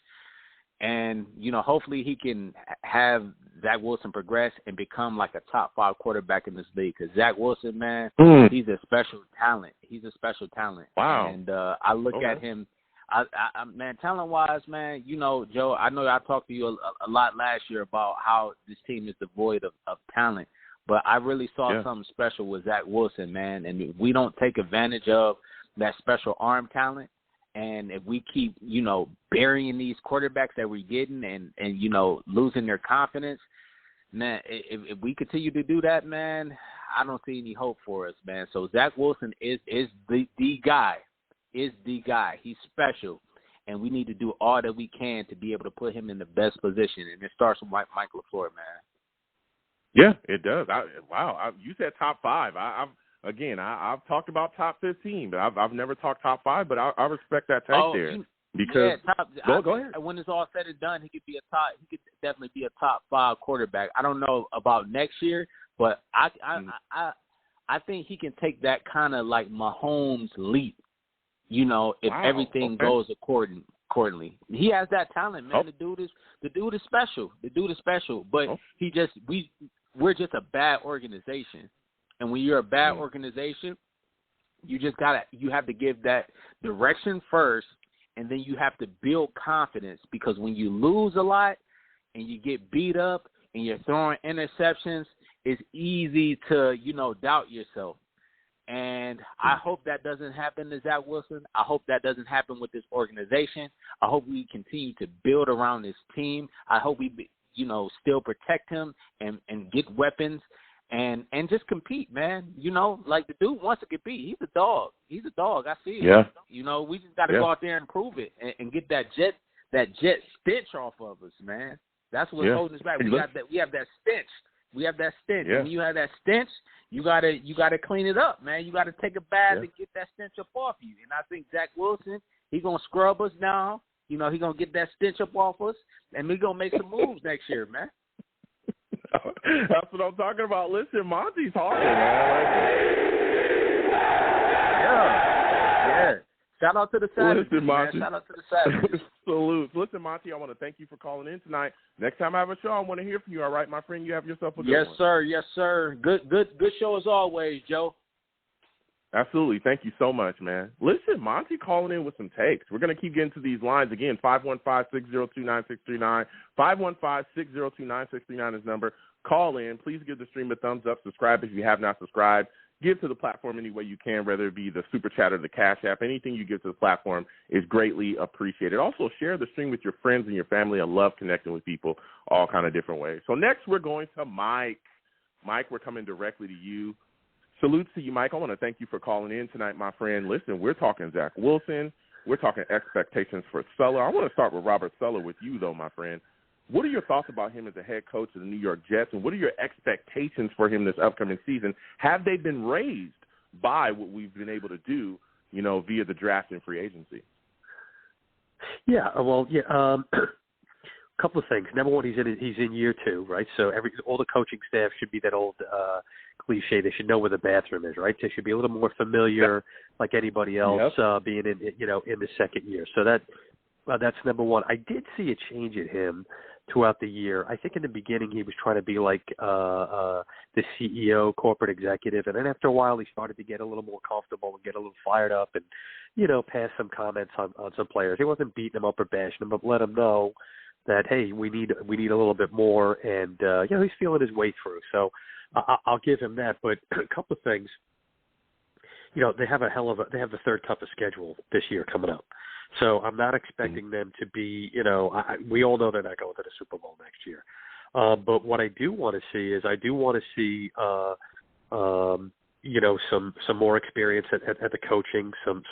And, hopefully he can have Zach Wilson progress and become like a top 5 quarterback in this league. Because Zach Wilson, man, he's a special talent. He's a special talent. Wow. And I look at him, I man, talent-wise, man, Joe, I know I talked to you a lot last year about how this team is devoid of talent. But I really saw something special with Zach Wilson, man. And we don't take advantage of that special arm talent. And if we keep, burying these quarterbacks that we're getting and losing their confidence, man, if we continue to do that, man, I don't see any hope for us, man. So Zach Wilson is the guy, He's special, and we need to do all that we can to be able to put him in the best position. And it starts with Mike LaFleur, man. Yeah, it does. You said top 5. I've talked about top 15, but I've never talked top 5. But I respect that take there because go ahead. When it's all said and done, he could definitely be a top 5 quarterback. I don't know about next year, but I think he can take that kind of like Mahomes leap. If everything goes accordingly. He has that talent, man. The dude is special. But we're just a bad organization. And when you're a bad organization, you have to give that direction first, and then you have to build confidence, because when you lose a lot and you get beat up and you're throwing interceptions, it's easy to, doubt yourself. And I hope that doesn't happen to Zach Wilson. I hope that doesn't happen with this organization. I hope we continue to build around this team. I hope we, still protect him and get weapons and just compete, man. Like the dude wants to compete. He's a dog. I see it. Yeah. We just got to go out there and prove it and get that jet stench off of us, man. That's what's holding us back. We have that stench. We have that stench. Yeah. And when you have that stench, you gotta clean it up, man. You gotta take a bath and get that stench up off you. And I think Zach Wilson, he's gonna scrub us now. He's gonna get that stench up off us, and we're gonna make some moves next year, man. That's what I'm talking about. Listen, Monty's hard, man. Yeah. Shout out to the Savages, man. Shout out to the Savages. Salute. Listen, Monty, I want to thank you for calling in tonight. Next time I have a show, I want to hear from you, all right, my friend? You have yourself a good one. Yes, sir. Good show as always, Joe. Absolutely. Thank you so much, man. Listen, Monty calling in with some takes. We're going to keep getting to these lines again. 515-602-9639. 515-602-9639 is number. Call in. Please give the stream a thumbs up. Subscribe if you have not subscribed. Give to the platform any way you can, whether it be the Super Chat or the Cash App. Anything you give to the platform is greatly appreciated. Also, share the stream with your friends and your family. I love connecting with people all kind of different ways. So next, we're going to Mike. Mike, we're coming directly to you. Salute to you, Mike. I want to thank you for calling in tonight, my friend. Listen, we're talking Zach Wilson. We're talking expectations for Saleh. I want to start with Robert Saleh with you, though, my friend. What are your thoughts about him as a head coach of the New York Jets, and what are your expectations for him this upcoming season? Have they been raised by what we've been able to do, via the draft and free agency? A couple of things. Number one, he's in year 2, right? So all the coaching staff should be that old cliche. They should know where the bathroom is, right? They should be a little more familiar, like anybody else, being in the second year. So that's number one. I did see a change in him throughout the year. I think in the beginning he was trying to be like the CEO, corporate executive, and then after a while he started to get a little more comfortable and get a little fired up and, pass some comments on some players. He wasn't beating them up or bashing them, but let them know that, hey, we need a little bit more, and he's feeling his way through. So I'll give him that. But a couple of things. They have the third toughest schedule this year coming up. So I'm not expecting them to be, we all know they're not going to the Super Bowl next year. But what I do want to see is some more experience at the coaching, some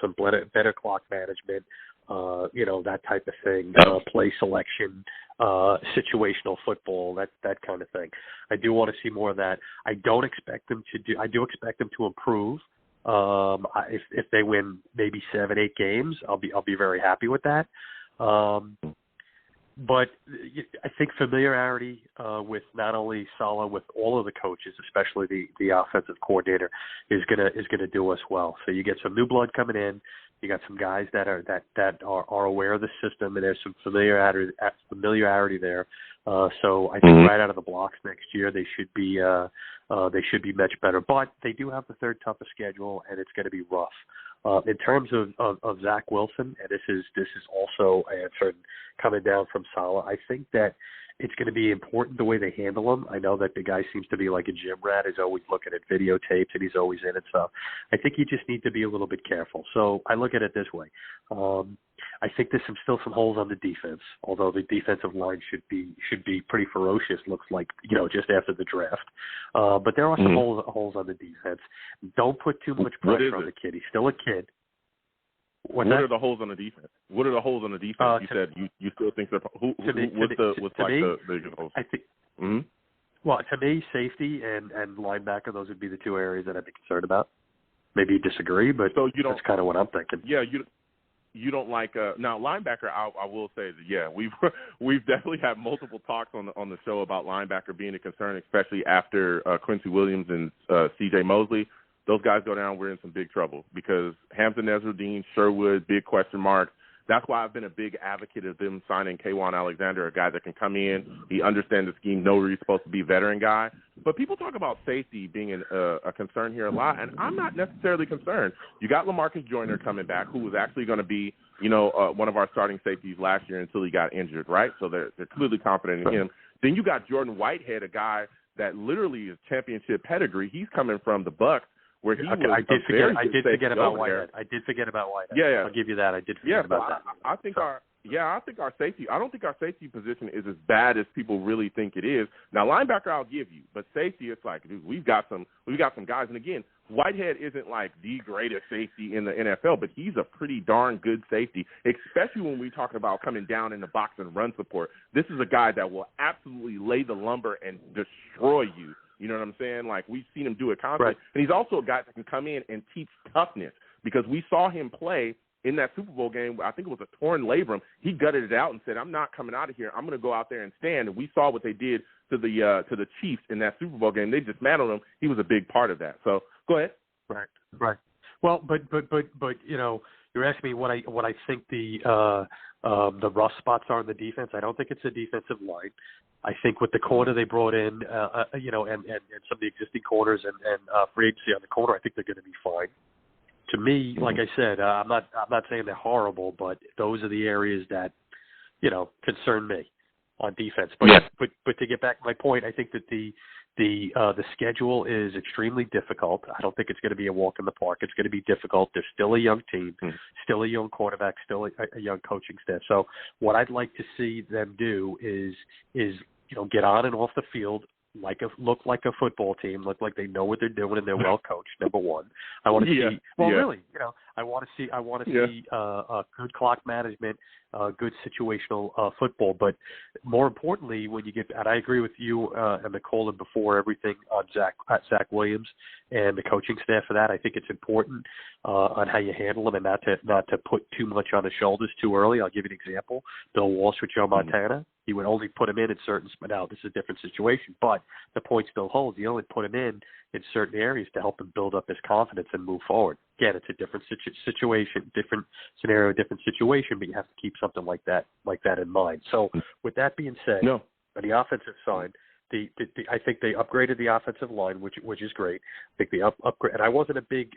better clock management, that type of thing, play selection, situational football, that kind of thing. I do want to see more of that. I do expect them to improve. If they win maybe 7-8 games, I'll be very happy with that. But I think familiarity with not only Saleh, with all of the coaches, especially the offensive coordinator, is gonna do us well. So you get some new blood coming in. You got some guys that are aware of the system, and there's some familiarity there. So I think right out of the blocks next year they should be much better. But they do have the third toughest schedule, and it's going to be rough. In terms of Zach Wilson, and this is also answered coming down from Saleh, I think that it's going to be important the way they handle him. I know that the guy seems to be like a gym rat. He's always looking at videotapes, and he's always in it. So I think you just need to be a little bit careful. So I look at it this way. I think there's still some holes on the defense, although the defensive line should be pretty ferocious, looks like, just after the draft. But there are some holes on the defense. Don't put too much pressure on the kid. He's still a kid. What are the holes on the defense? What are the holes on the defense? You said you still think they're what's the biggest holes? I think. Well, to me, safety and linebacker, those would be the two areas that I'd be concerned about. Maybe you disagree, but that's kind of what I'm thinking. Yeah, you don't like now linebacker. I will say that we've definitely had multiple talks on the show about linebacker being a concern, especially after Quincy Williams and C.J. Mosley. Those guys go down, we're in some big trouble because Hampton Ezra-Dean, Sherwood, big question mark. That's why I've been a big advocate of them signing K'Wan Alexander, a guy that can come in. He understands the scheme, know where he's supposed to be, veteran guy. But people talk about safety being a concern here a lot, and I'm not necessarily concerned. You got LaMarcus Joyner coming back, who was actually going to be, one of our starting safeties last year until he got injured, right? So they're clearly confident in him. Then you got Jordan Whitehead, a guy that literally is championship pedigree. He's coming from the Bucs. Where he was I did forget about Whitehead. Yeah. I'll give you that. I did forget about that. I think our safety. I don't think our safety position is as bad as people really think it is. Now linebacker, I'll give you, but safety, it's like, dude, we've got some guys. And again, Whitehead isn't like the greatest safety in the NFL, but he's a pretty darn good safety, especially when we're talking about coming down in the box and run support. This is a guy that will absolutely lay the lumber and destroy you. You know what I'm saying? Like, we've seen him do it constantly. Right. And he's also a guy that can come in and teach toughness because we saw him play in that Super Bowl game. I think it was a torn labrum. He gutted it out and said, I'm not coming out of here. I'm going to go out there and stand. And we saw what they did to the Chiefs in that Super Bowl game. They dismantled him. He was a big part of that. So go ahead. Right. Well, but you're asking me what I think the rough spots are in the defense. I don't think it's the defensive line. I think with the corner they brought in, and some of the existing corners and free agency on the corner, I think they're going to be fine. To me, like I said, I'm not saying they're horrible, but those are the areas that concern me on defense. But to get back to my point, I think that the schedule is extremely difficult. I don't think it's going to be a walk in the park. It's going to be difficult. They're still a young team, still a young quarterback, still a young coaching staff. So what I'd like to see them do is get on and off the field, look like a football team, look like they know what they're doing and they're well coached. Number one, I want to see. Well, really, I want to see good clock management, good situational football. But more importantly, when you get, and I agree with you and the caller before, everything on Zach Williams and the coaching staff for that. I think it's important on how you handle them and not to put too much on his shoulders too early. I'll give you an example. Bill Walsh with Joe Montana. He would only put him in certain. Now this is a different situation, but the point still holds. He only put him in certain areas to help him build up his confidence and move forward. Again, it's a different situation, different scenario, different situation, but you have to keep something like that in mind. So, with that being said, on the offensive side, I think they upgraded the offensive line, which is great. I think they upgrade, and I wasn't a big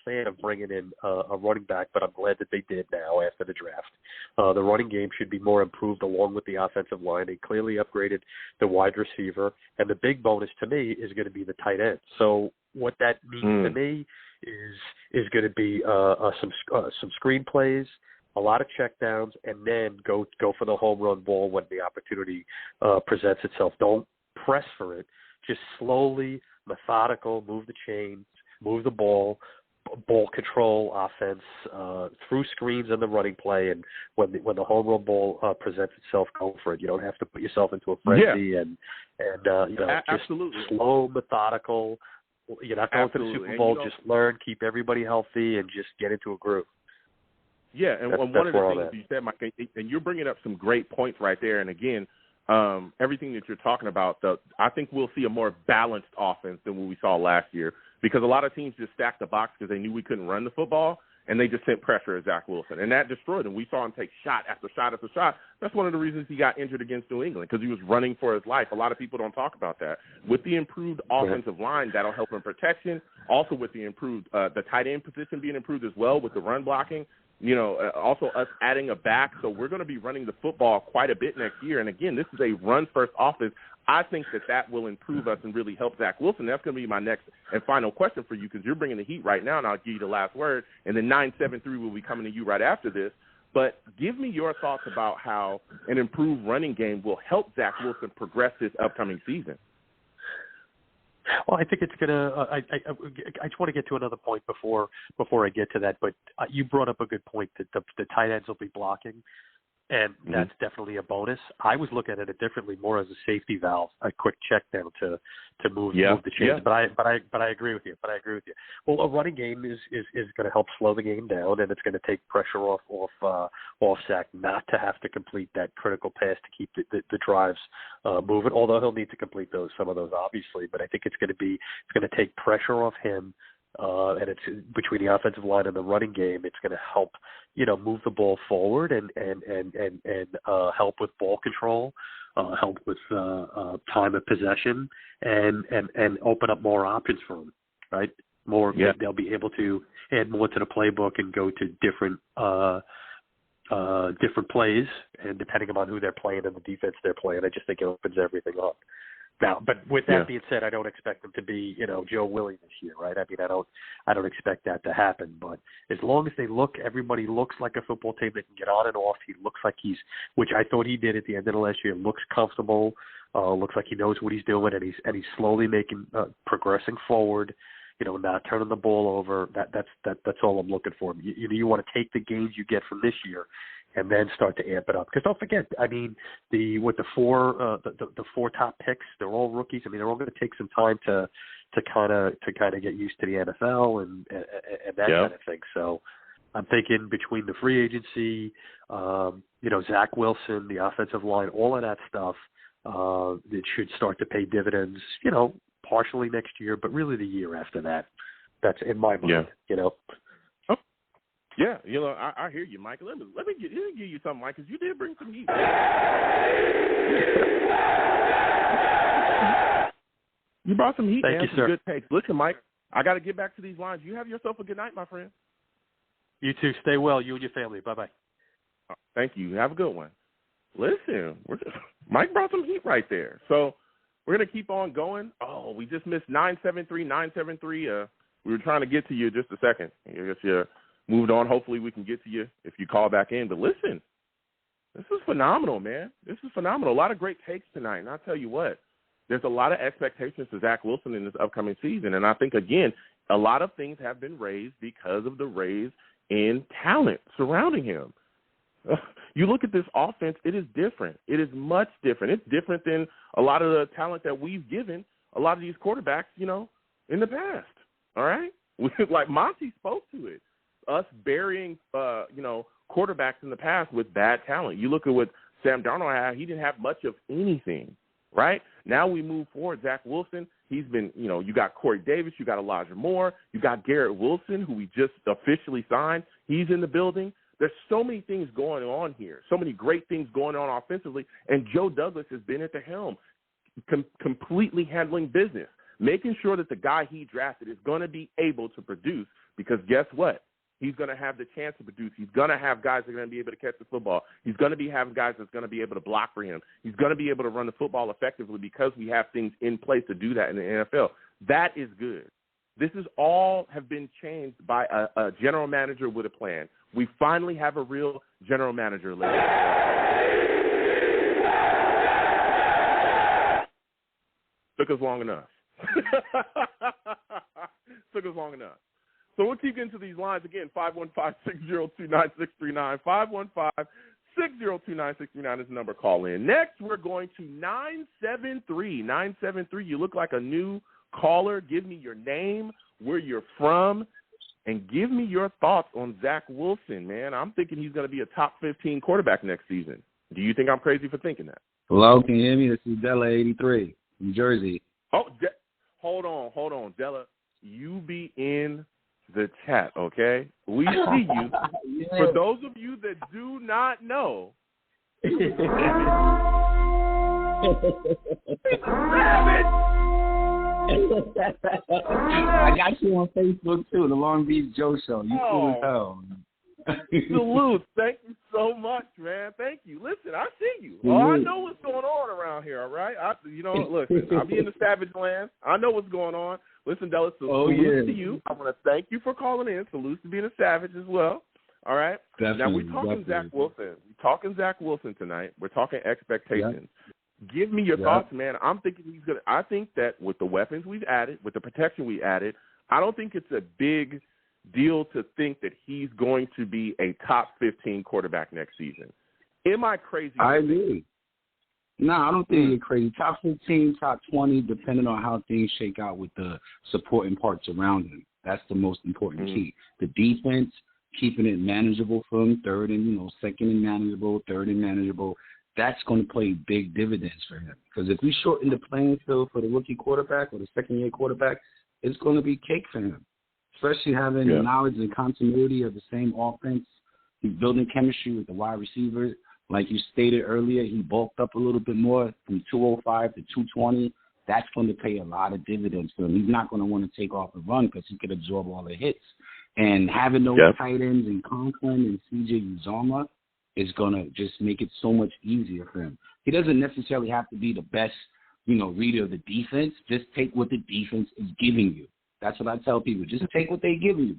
fan of bringing in a running back, but I'm glad that they did now after the draft. The running game should be more improved along with the offensive line. They clearly upgraded the wide receiver, and the big bonus to me is going to be the tight end. So what that means to me is going to be some screen plays, a lot of checkdowns, and then go for the home run ball when the opportunity presents itself. Don't press for it. Just slowly, methodical, move the chains, move the ball control offense through screens in the running play, and when the home run ball presents itself, go for it. You don't have to put yourself into a frenzy and just slow, methodical. You're not going to the Super Bowl. Just learn, keep everybody healthy, and just get into a groove. Yeah, and one of the things you said, Mike, and you're bringing up some great points right there. And again, everything that you're talking about, I think we'll see a more balanced offense than what we saw last year, because a lot of teams just stacked the box because they knew we couldn't run the football, and they just sent pressure at Zach Wilson, and that destroyed him. We saw him take shot after shot after shot. That's one of the reasons he got injured against New England, because he was running for his life. A lot of people don't talk about that. With the improved offensive line, that'll help in protection. Also with the improved the tight end position being improved as well with the run blocking. Also us adding a back. So we're going to be running the football quite a bit next year. And, again, this is a run-first offense. I think that will improve us and really help Zach Wilson. That's going to be my next and final question for you, because you're bringing the heat right now, and I'll give you the last word. And then 973 will be coming to you right after this. But give me your thoughts about how an improved running game will help Zach Wilson progress this upcoming season. Well, I think it's going to I just want to get to another point before I get to that. But you brought up a good point that the tight ends will be blocking, and that's definitely a bonus. I was looking at it differently, more as a safety valve, a quick check down to move the chains. But I agree with you. Well, a running game is going to help slow the game down, and it's going to take pressure off Zach not to have to complete that critical pass to keep the drives moving. Although he'll need to complete some of those obviously, but I think it's going to take pressure off him. And it's between the offensive line and the running game. It's going to help, move the ball forward and help with ball control, help with time of possession, and open up more options for them. Right? They'll be able to add more to the playbook and go to different plays, and depending upon who they're playing and the defense they're playing, I just think it opens everything up. Now, but with that being said, I don't expect them to be, Joe Willie this year, right? I mean, I don't expect that to happen. But as long as everybody looks like a football team that can get on and off. He looks like which I thought he did at the end of the last year. Looks comfortable. Looks like he knows what he's doing, and he's slowly progressing forward. Not turning the ball over. That's all I'm looking for. You want to take the gains you get from this year, and then start to amp it up. Because don't forget, I mean, the four top picks, they're all rookies. I mean, they're all going to take some time to kind of get used to the NFL and that kind of thing. So I'm thinking between the free agency, Zach Wilson, the offensive line, all of that stuff, it should start to pay dividends, partially next year, but really the year after that. That's in my mind, Yeah, I hear you, Mike. Let me give you something, Mike, because you did bring some heat. You brought some heat, Thank man. you, some sir. Good takes. Listen, Mike, I got to get back to these lines. You have yourself a good night, my friend. You too. Stay well, you and your family. Bye-bye. Thank you. Have a good one. Listen, Mike brought some heat right there. So we're going to keep on going. Oh, we just missed 973. We were trying to get to you just a second. I guess you moved on. Hopefully we can get to you if you call back in. But listen, this is phenomenal, man. This is phenomenal. A lot of great takes tonight. And I'll tell you what, there's a lot of expectations for Zach Wilson in this upcoming season. And I think, again, a lot of things have been raised because of the raise in talent surrounding him. You look at this offense, it is different. It is much different. It's different than a lot of the talent that we've given a lot of these quarterbacks, in the past. All right? Like Monty spoke to it. Us burying, quarterbacks in the past with bad talent. You look at what Sam Darnold had. He didn't have much of anything, right? Now we move forward. Zach Wilson, he's been, you got Corey Davis, you got Elijah Moore, you got Garrett Wilson, who we just officially signed. He's in the building. There's so many things going on here, so many great things going on offensively, and Joe Douglas has been at the helm, completely handling business, making sure that the guy he drafted is going to be able to produce, because guess what? He's going to have the chance to produce. He's going to have guys that are going to be able to catch the football. He's going to be having guys that's going to be able to block for him. He's going to be able to run the football effectively because we have things in place to do that in the NFL. That is good. This is all have been changed by a general manager with a plan. We finally have a real general manager, ladies. Took us long enough. Took us long enough. So we'll keep getting to these lines again. 515-602-9639. 515-602-9639 is the number. Call in. Next, we're going to 973. 973. You look like a new caller. Give me your name, where you're from, and give me your thoughts on Zach Wilson, man. I'm thinking he's going to be a top 15 quarterback next season. Do you think I'm crazy for thinking that? Hello, can you hear me? This is Della83 from Jersey. Oh, hold on. Della, you be in the chat, okay? We see you. Yeah. For those of you that do not know, I got you on Facebook too, the Long Beach Joe Show. You cool as hell. Salute. Thank you so much, man. Thank you. Listen, I see you. Oh, I know what's going on around here, all right? Listen, I'll be in the savage land. I know what's going on. Listen, Dallas, salute to you. I want to thank you for calling in. Salute to being a savage as well. All right? Definitely, now, we're talking Zach Wilson. We're talking Zach Wilson tonight. We're talking expectations. Yep. Give me your thoughts, man. I'm thinking he's going to – I think that with the weapons we've added, with the protection we added, I don't think it's a big deal to think that he's going to be a top 15 quarterback next season. Am I crazy? I agree. No, I don't think you're crazy. Top 15, top 20, depending on how things shake out with the supporting parts around him. That's the most important key. The defense, keeping it manageable for him, second and manageable, third and manageable. That's going to play big dividends for him. Because if we shorten the playing field for the rookie quarterback or the second-year quarterback, it's going to be cake for him, especially having the knowledge and continuity of the same offense. He's building chemistry with the wide receivers. Like you stated earlier, he bulked up a little bit more from 205 to 220. That's going to pay a lot of dividends for him. He's not going to want to take off and run because he could absorb all the hits. And having those tight ends in Conklin and C.J. Uzomah is going to just make it so much easier for him. He doesn't necessarily have to be the best, reader of the defense. Just take what the defense is giving you. That's what I tell people. Just take what they give you.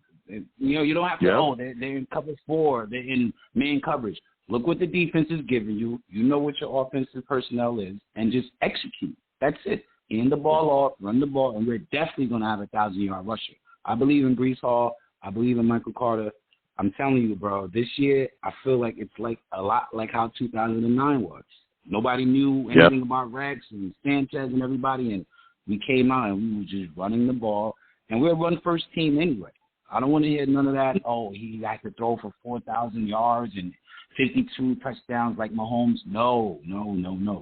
You don't have to, they're in cover 4, they're in man coverage. Look what the defense is giving you. You know what your offensive personnel is, and just execute. That's it. Hand the ball off, run the ball, and we're definitely going to have a 1,000-yard rusher. I believe in Bryce Hall. I believe in Michael Carter. I'm telling you, bro, this year I feel like it's like a lot like how 2009 was. Nobody knew anything about Rex and Sanchez and everybody, and we came out and we were just running the ball, and we're a run-first team anyway. I don't want to hear none of that, he has to throw for 4,000 yards and 52 touchdowns like Mahomes. No.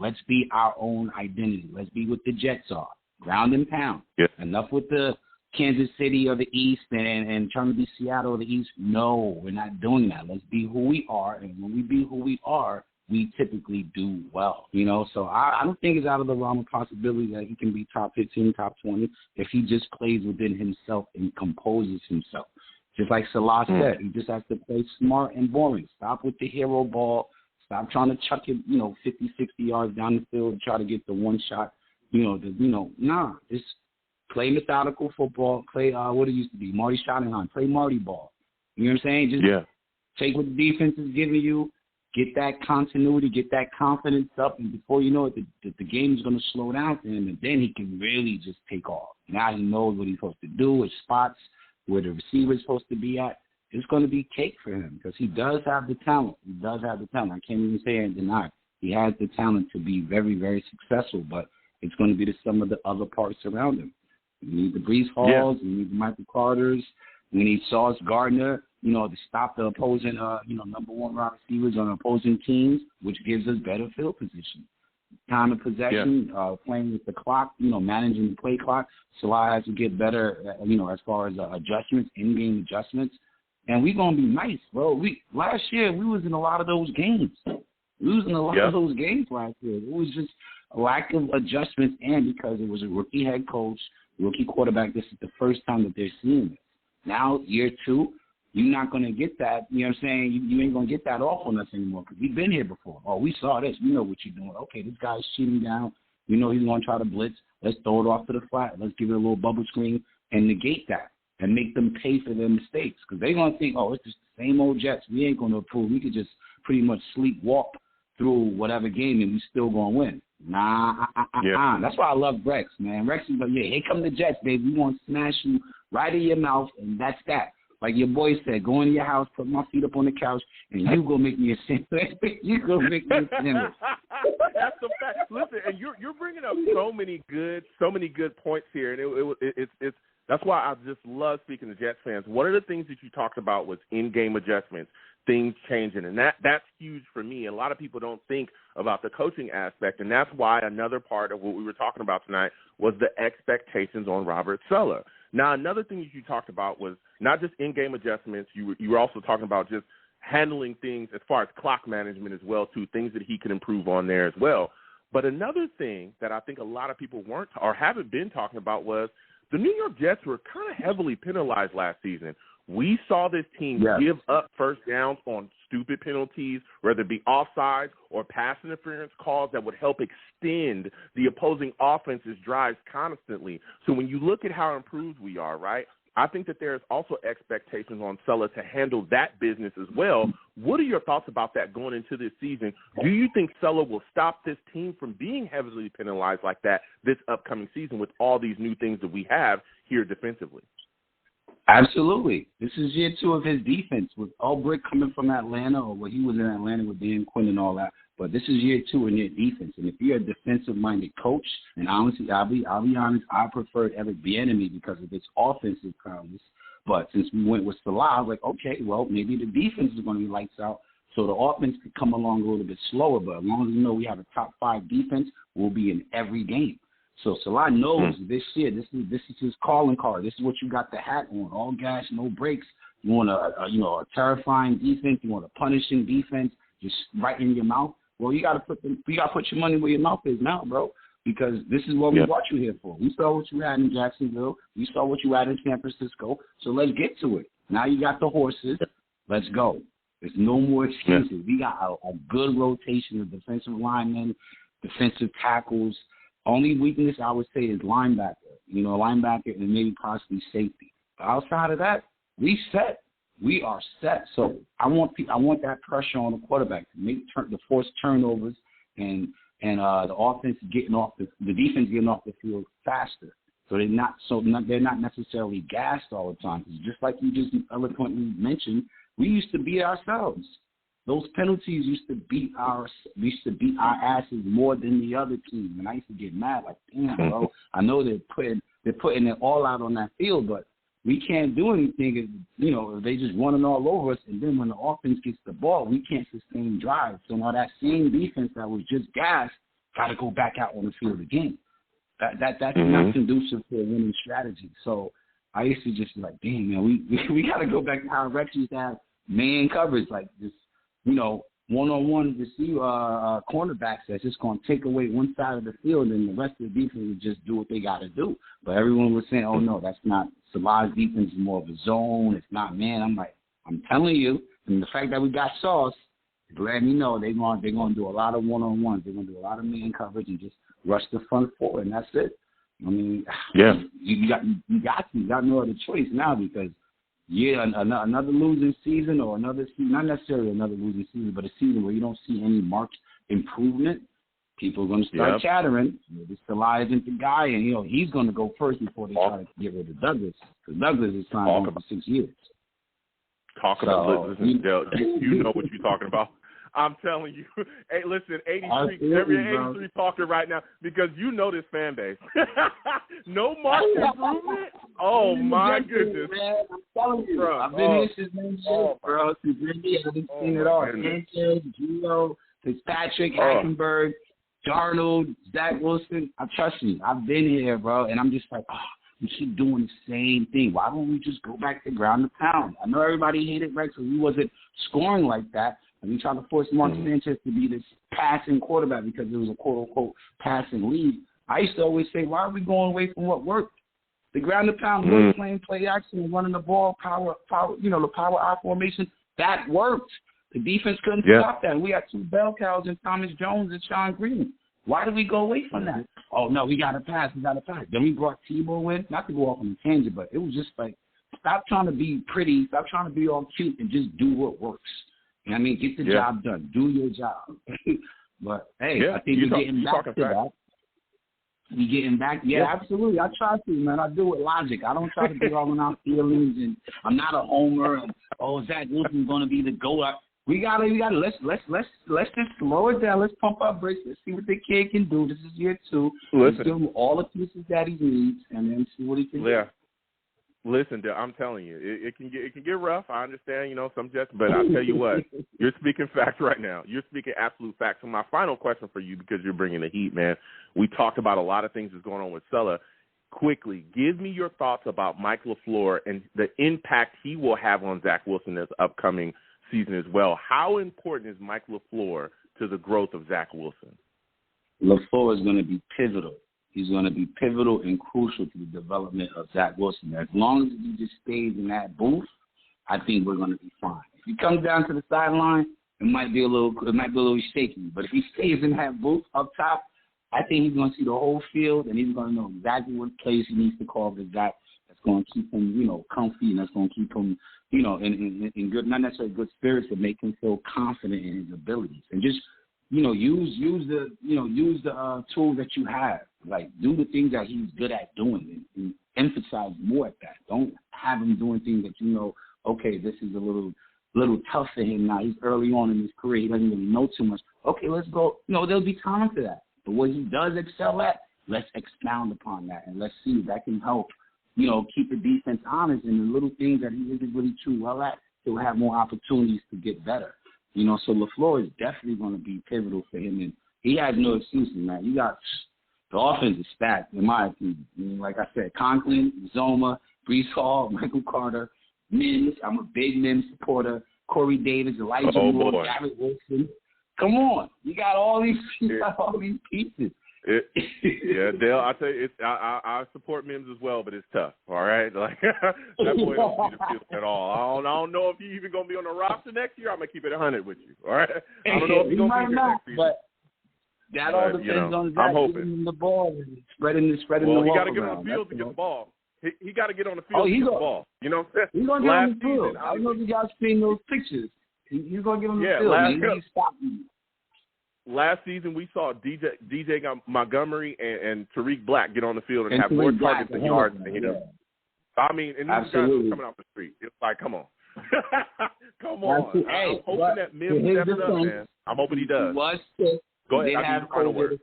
Let's be our own identity. Let's be what the Jets are, ground and pound. Yeah. Enough with the Kansas City or the East and trying to be Seattle or the East. No, we're not doing that. Let's be who we are, and when we be who we are, we typically do well. So I don't think it's out of the realm of possibility that he can be top 15, top 20 if he just plays within himself and composes himself. Just like Saleh said, he just has to play smart and boring. Stop with the hero ball. Stop trying to chuck it, 50, 60 yards down the field and try to get the one shot. Just play methodical football. Play what it used to be, Marty Schottenheimer. Play Marty ball. You know what I'm saying? Just take what the defense is giving you, get that continuity, get that confidence up, and before you know it, the game is going to slow down for him, and then he can really just take off. Now he knows what he's supposed to do, his spots, where the receiver is supposed to be at. It's going to be cake for him because he does have the talent. I can't even say and deny it. He has the talent to be very, very successful, but it's going to be the sum of the other parts around him. We need the Bryce Halls. We need the Michael Carters. We need Sauce Gardner, to stop the opposing, number one wide receivers on opposing teams, which gives us better field position. Time of possession, playing with the clock, managing the play clock. Saleh has to get better, as far as adjustments, in-game adjustments. And we're going to be nice, bro. Last year, we was in a lot of those games. We was in a lot of those games last year. It was just a lack of adjustments, and because it was a rookie head coach, rookie quarterback, this is the first time that they're seeing it. Now, year 2, you're not going to get that. You know what I'm saying? You ain't going to get that off on us anymore because we've been here before. Oh, we saw this. We know what you're doing. Okay, this guy's cheating down. We know he's going to try to blitz. Let's throw it off to the flat. Let's give it a little bubble screen and negate that and make them pay for their mistakes because they're going to think, it's just the same old Jets. We ain't going to improve. We could just pretty much sleepwalk through whatever game and we still going to win. That's why I love Rex, man. Rex is like, here come the Jets, baby. We want to smash you right in your mouth, and that's that. Like your boy said, go into your house, put my feet up on the couch, and you go make me a sandwich. You go make me a sandwich. That's the fact. Listen, and you're bringing up so many good points here, and it's That's why I just love speaking to Jets fans. One of the things that you talked about was in-game adjustments, things changing, and that's huge for me. And a lot of people don't think about the coaching aspect, and that's why another part of what we were talking about tonight was the expectations on Robert Saleh. Now, another thing that you talked about was not just in-game adjustments. You were also talking about just handling things as far as clock management as well, too, things that he can improve on there as well. But another thing that I think a lot of people weren't or haven't been talking about was the New York Jets were kind of heavily penalized last season. We saw this team give up first downs on stupid penalties, whether it be offsides or pass interference calls that would help extend the opposing offense's drives constantly. So when you look at how improved we are, right, I think that there's also expectations on Saleh to handle that business as well. What are your thoughts about that going into this season? Do you think Saleh will stop this team from being heavily penalized like that this upcoming season with all these new things that we have here defensively? Absolutely. This is year 2 of his defense with Ulbrich coming from Atlanta, or he was in Atlanta with Dan Quinn and all that. But this is year 2 in your defense. And if you're a defensive-minded coach, and honestly, I'll be honest, I preferred Eric Bieniemy because of its offensive prowess. But since we went with Saleh, I was like, okay, well, maybe the defense is going to be lights out, so the offense could come along a little bit slower. But as long as we know we have a top 5 defense, we'll be in every game. So Saleh knows this year, this is his calling card. This is what you got the hat on, all gas, no brakes. You want a terrifying defense. You want a punishing defense, just right in your mouth. Well, you got to put your money where your mouth is now, bro, because this is what we brought you here for. We saw what you had in Jacksonville. We saw what you had in San Francisco. So let's get to it. Now you got the horses. Let's go. There's no more excuses. We got a good rotation of defensive linemen, defensive tackles. Only weakness I would say is linebacker. Linebacker and maybe possibly safety. But outside of that, we set. We are set. So I want that pressure on the quarterback to force turnovers and the offense getting off the defense getting off the field faster. So they're not necessarily gassed all the time. Just like you just eloquently mentioned, we used to beat ourselves. Those penalties used to beat our asses more than the other team. And I used to get mad, like, damn, bro. I know they're putting it all out on that field, but we can't do anything if they just running all over us. And then when the offense gets the ball, we can't sustain drives. So now that same defense that was just gassed got to go back out on the field again. That's not conducive to a winning strategy. So I used to just be like, damn, man, we got to go back to how Rex used to have man coverage, like this. One-on-one receiver cornerbacks that's just going to take away one side of the field and the rest of the defense will just do what they got to do. But everyone was saying, oh, no, that's not – Saleh's defense is more of a zone. It's not man. I'm like, I'm telling you, and the fact that we got Sauce, let me know they're going to do a lot of one-on-ones. They're going to do a lot of man coverage and just rush the front forward, and that's it. I mean, you got no other choice now because – another losing season or another season, not necessarily another losing season, but a season where you don't see any marked improvement, people are going to start chattering. This Saleh isn't the guy, and he's going to go first before they try to get rid of Douglas, because Douglas is signed on for 6 years. Listen, you know what you're talking about. I'm telling you. Hey, listen, 83 talking right now because you know this fan base. No market improvement? Oh, my goodness. Man, I'm telling you. Bro, I've been here since bro. Since Randy, I've seen it all. Sanchez, Gio, Fitzpatrick, Hackenberg, Darnold, Zach Wilson. I trust me. I've been here, bro, and I'm just like, we keep doing the same thing. Why don't we just go back to ground and pound? I know everybody hated Rex because he wasn't scoring like that. And we try to force Mark Sanchez to be this passing quarterback because it was a quote-unquote passing league. I used to always say, why are we going away from what worked? The ground and pound, playing play action and running the ball, power, the power I formation, that worked. The defense couldn't stop that. And we had 2 bell cows in Thomas Jones and Sean Green. Why did we go away from that? Oh, no, we got to pass. Then we brought Tebow in, not to go off on a tangent, but it was just like, stop trying to be pretty, stop trying to be all cute and just do what works. I mean, get the job done. Do your job. But, hey, I think we're getting back to that. We getting back. Yeah, absolutely. I try to, man. I do it with logic. I don't try to be all in our feelings, and I'm not a homer. And, Zach Wilson's going to be the GOAT. We gotta. Let's just slow it down. Let's pump our brakes. Let's see what the kid can do. This is year 2. Let's give him all the pieces that he needs, and then see what he can do. Listen, I'm telling you, it can get rough. I understand, some Jets, but I'll tell you what, you're speaking facts right now. You're speaking absolute facts. So my final question for you, because you're bringing the heat, man. We talked about a lot of things that's going on with Saleh. Quickly, give me your thoughts about Mike LaFleur and the impact he will have on Zach Wilson this upcoming season as well. How important is Mike LaFleur to the growth of Zach Wilson? LaFleur is going to be pivotal. He's going to be pivotal and crucial to the development of Zach Wilson. As long as he just stays in that booth, I think we're going to be fine. If he comes down to the sideline, it might be a little shaky. But if he stays in that booth up top, I think he's going to see the whole field, and he's going to know exactly what plays he needs to call for Zach. That's going to keep him, comfy, and that's going to keep him, in good, not necessarily good spirits, but make him feel confident in his abilities. And just, use the tools that you have. Like, do the things that he's good at doing, and emphasize more at that. Don't have him doing things that okay, this is a little tough for him now. He's early on in his career. He doesn't really know too much. Okay, let's go. There'll be time for that. But what he does excel at, let's expound upon that, and let's see if that can help, keep the defense honest. And the little things that he isn't really too well at, he'll have more opportunities to get better. So LaFleur is definitely going to be pivotal for him, and he has no excuses, man. You got the offense is stacked, in my opinion. Like I said, Conklin, Zoma, Bryce Hall, Michael Carter, Mims. I'm a big Mims supporter. Corey Davis, Elijah Moore, Garrett Wilson. Come on, you got all these pieces. Yeah, Dale, I tell you, I support Mims as well, but it's tough. All right, like that boy don't see the field at all. I don't know if he's even gonna be on the roster next year. I'm gonna keep it 100 with you. All right, I don't know if he's gonna be here next season. But that all depends on Zach giving him the ball and spreading the ball. Well, he got to get on the field to get the ball. He got to get on the field to get the ball. You know what I'm saying? He's gonna get on the field. I don't know if you guys seen those pictures. He's gonna get on the field. He's stopping. Last season, we saw DJ Montgomery and Tariq Black get on the field and have more targets and yards than him. Yeah. I mean, and these guys are coming off the street. It's like, come on. Come on. I'm hoping that Mims steps up, man. I'm hoping he does. Go ahead. I need the final word.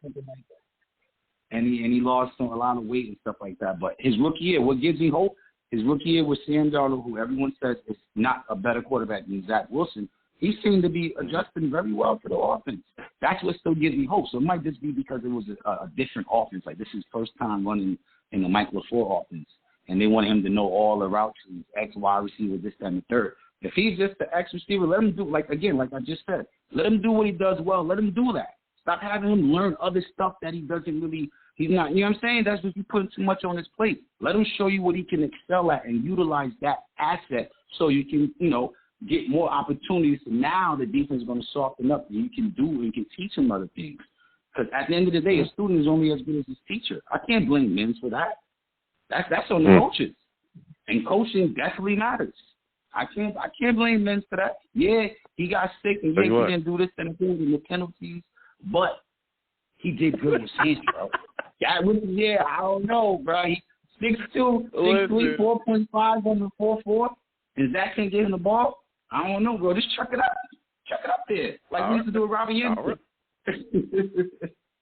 And he lost a lot of weight and stuff like that. But his rookie year, what gives me hope, his rookie year with Sam Darnold, who everyone says is not a better quarterback than Zach Wilson, he seemed to be adjusting very well to the offense. That's what still gives me hope. So it might just be because it was a different offense. Like, this is his first time running in the Mike LaFleur offense, and they want him to know all the routes, X, Y receiver, this, that, and the third. If he's just the X receiver, let him do, like I just said, let him do what he does well. Let him do that. Stop having him learn other stuff that he doesn't really – he's not – you know what I'm saying? That's what you put too much on his plate. Let him show you what he can excel at and utilize that asset so you can, get more opportunities. So now the defense is going to soften up, and you can teach him other things. Because at the end of the day, a student is only as good as his teacher. I can't blame Mims for that. That's on the coaches. And coaching definitely matters. I can't blame Mims for that. Yeah, he got sick, and he didn't do this and the penalties, but he did good with his hands, bro. I don't know, bro. He 6'2", 6'3", 4.5 on the 4.4, and Zach can't get him the ball. I don't know, bro. Just chuck it up. Chuck it up there. Like we used to do with Robbie Anderson.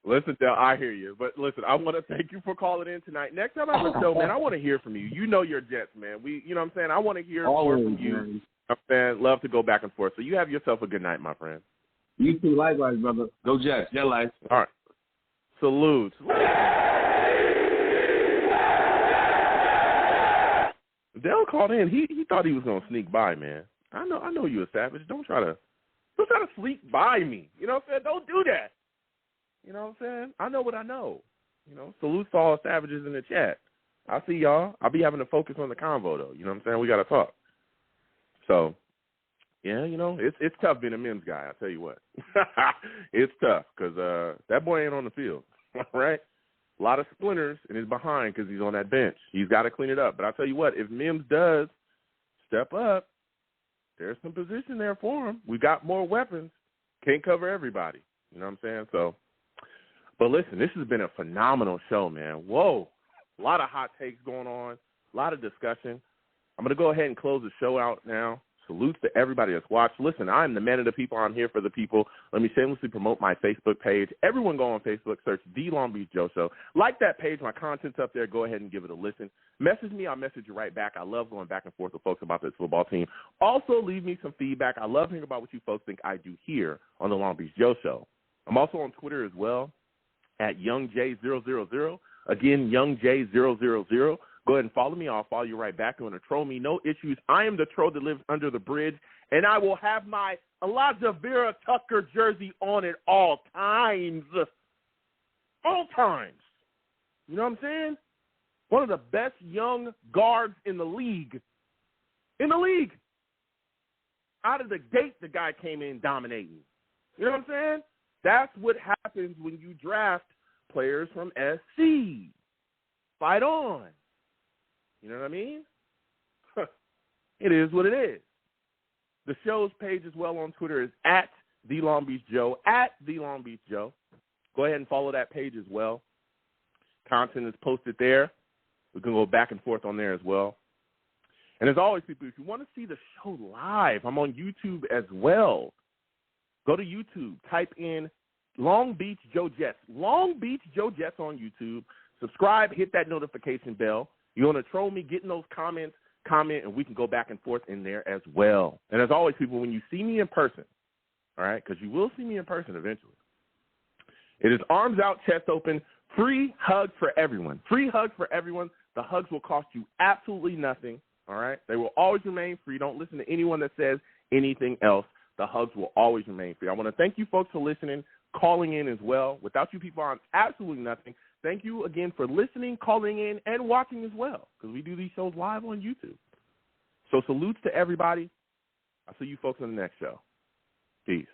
Listen, Del, I hear you. But listen, I want to thank you for calling in tonight. Next time I have a show, man, I want to hear from you. You know your Jets, man. You know what I'm saying? I want to hear more from you. Man. I'm saying, love to go back and forth. So you have yourself a good night, my friend. You too, likewise, brother. Go Jets. Jet life. All right. Salute. Dale called in. He thought he was gonna sneak by, man. I know you're a savage. Don't try to sneak by me. You know what I'm saying? Don't do that. You know what I'm saying? I know what I know. Salute to all savages in the chat. I see y'all. I'll be having to focus on the convo though. You know what I'm saying? We gotta talk. So, yeah, it's tough being a Mims guy. I tell you what, it's tough because that boy ain't on the field, right? A lot of splinters in his behind because he's on that bench. He's got to clean it up. But I tell you what, if Mims does step up, there's some position there for him. We got more weapons. Can't cover everybody. You know what I'm saying? So, but listen, this has been a phenomenal show, man. Whoa, a lot of hot takes going on, a lot of discussion. I'm going to go ahead and close the show out now. Salutes to everybody that's watched. Listen, I'm the man of the people. I'm here for the people. Let me shamelessly promote my Facebook page. Everyone go on Facebook, search The Long Beach Joe Show. Like that page. My content's up there. Go ahead and give it a listen. Message me. I'll message you right back. I love going back and forth with folks about this football team. Also, leave me some feedback. I love hearing about what you folks think I do here on The Long Beach Joe Show. I'm also on Twitter as well at YoungJ000. Again, YoungJ000. Go ahead and follow me. I'll follow you right back. You want to troll me? No issues. I am the troll that lives under the bridge, and I will have my Elijah Vera Tucker jersey on at all times. All times. You know what I'm saying? One of the best young guards in the league. In the league. Out of the gate, the guy came in dominating. You know what I'm saying? That's what happens when you draft players from SC. Fight on. You know what I mean? It is what it is. The show's page as well on Twitter is at The Long Beach Joe, at The Long Beach Joe. Go ahead and follow that page as well. Content is posted there. We can go back and forth on there as well. And as always, people, if you want to see the show live, I'm on YouTube as well. Go to YouTube. Type in Long Beach Joe Jets. Long Beach Joe Jets on YouTube. Subscribe. Hit that notification bell. You want to troll me, get in those comments, comment, and we can go back and forth in there as well. And as always, people, when you see me in person, all right, because you will see me in person eventually, it is arms out, chest open, free hugs for everyone. Free hugs for everyone. The hugs will cost you absolutely nothing, all right? They will always remain free. Don't listen to anyone that says anything else. The hugs will always remain free. I want to thank you folks for listening, calling in as well. Without you people, I'm absolutely nothing. Thank you again for listening, calling in, and watching as well, because we do these shows live on YouTube. So salutes to everybody. I'll see you folks on the next show. Peace.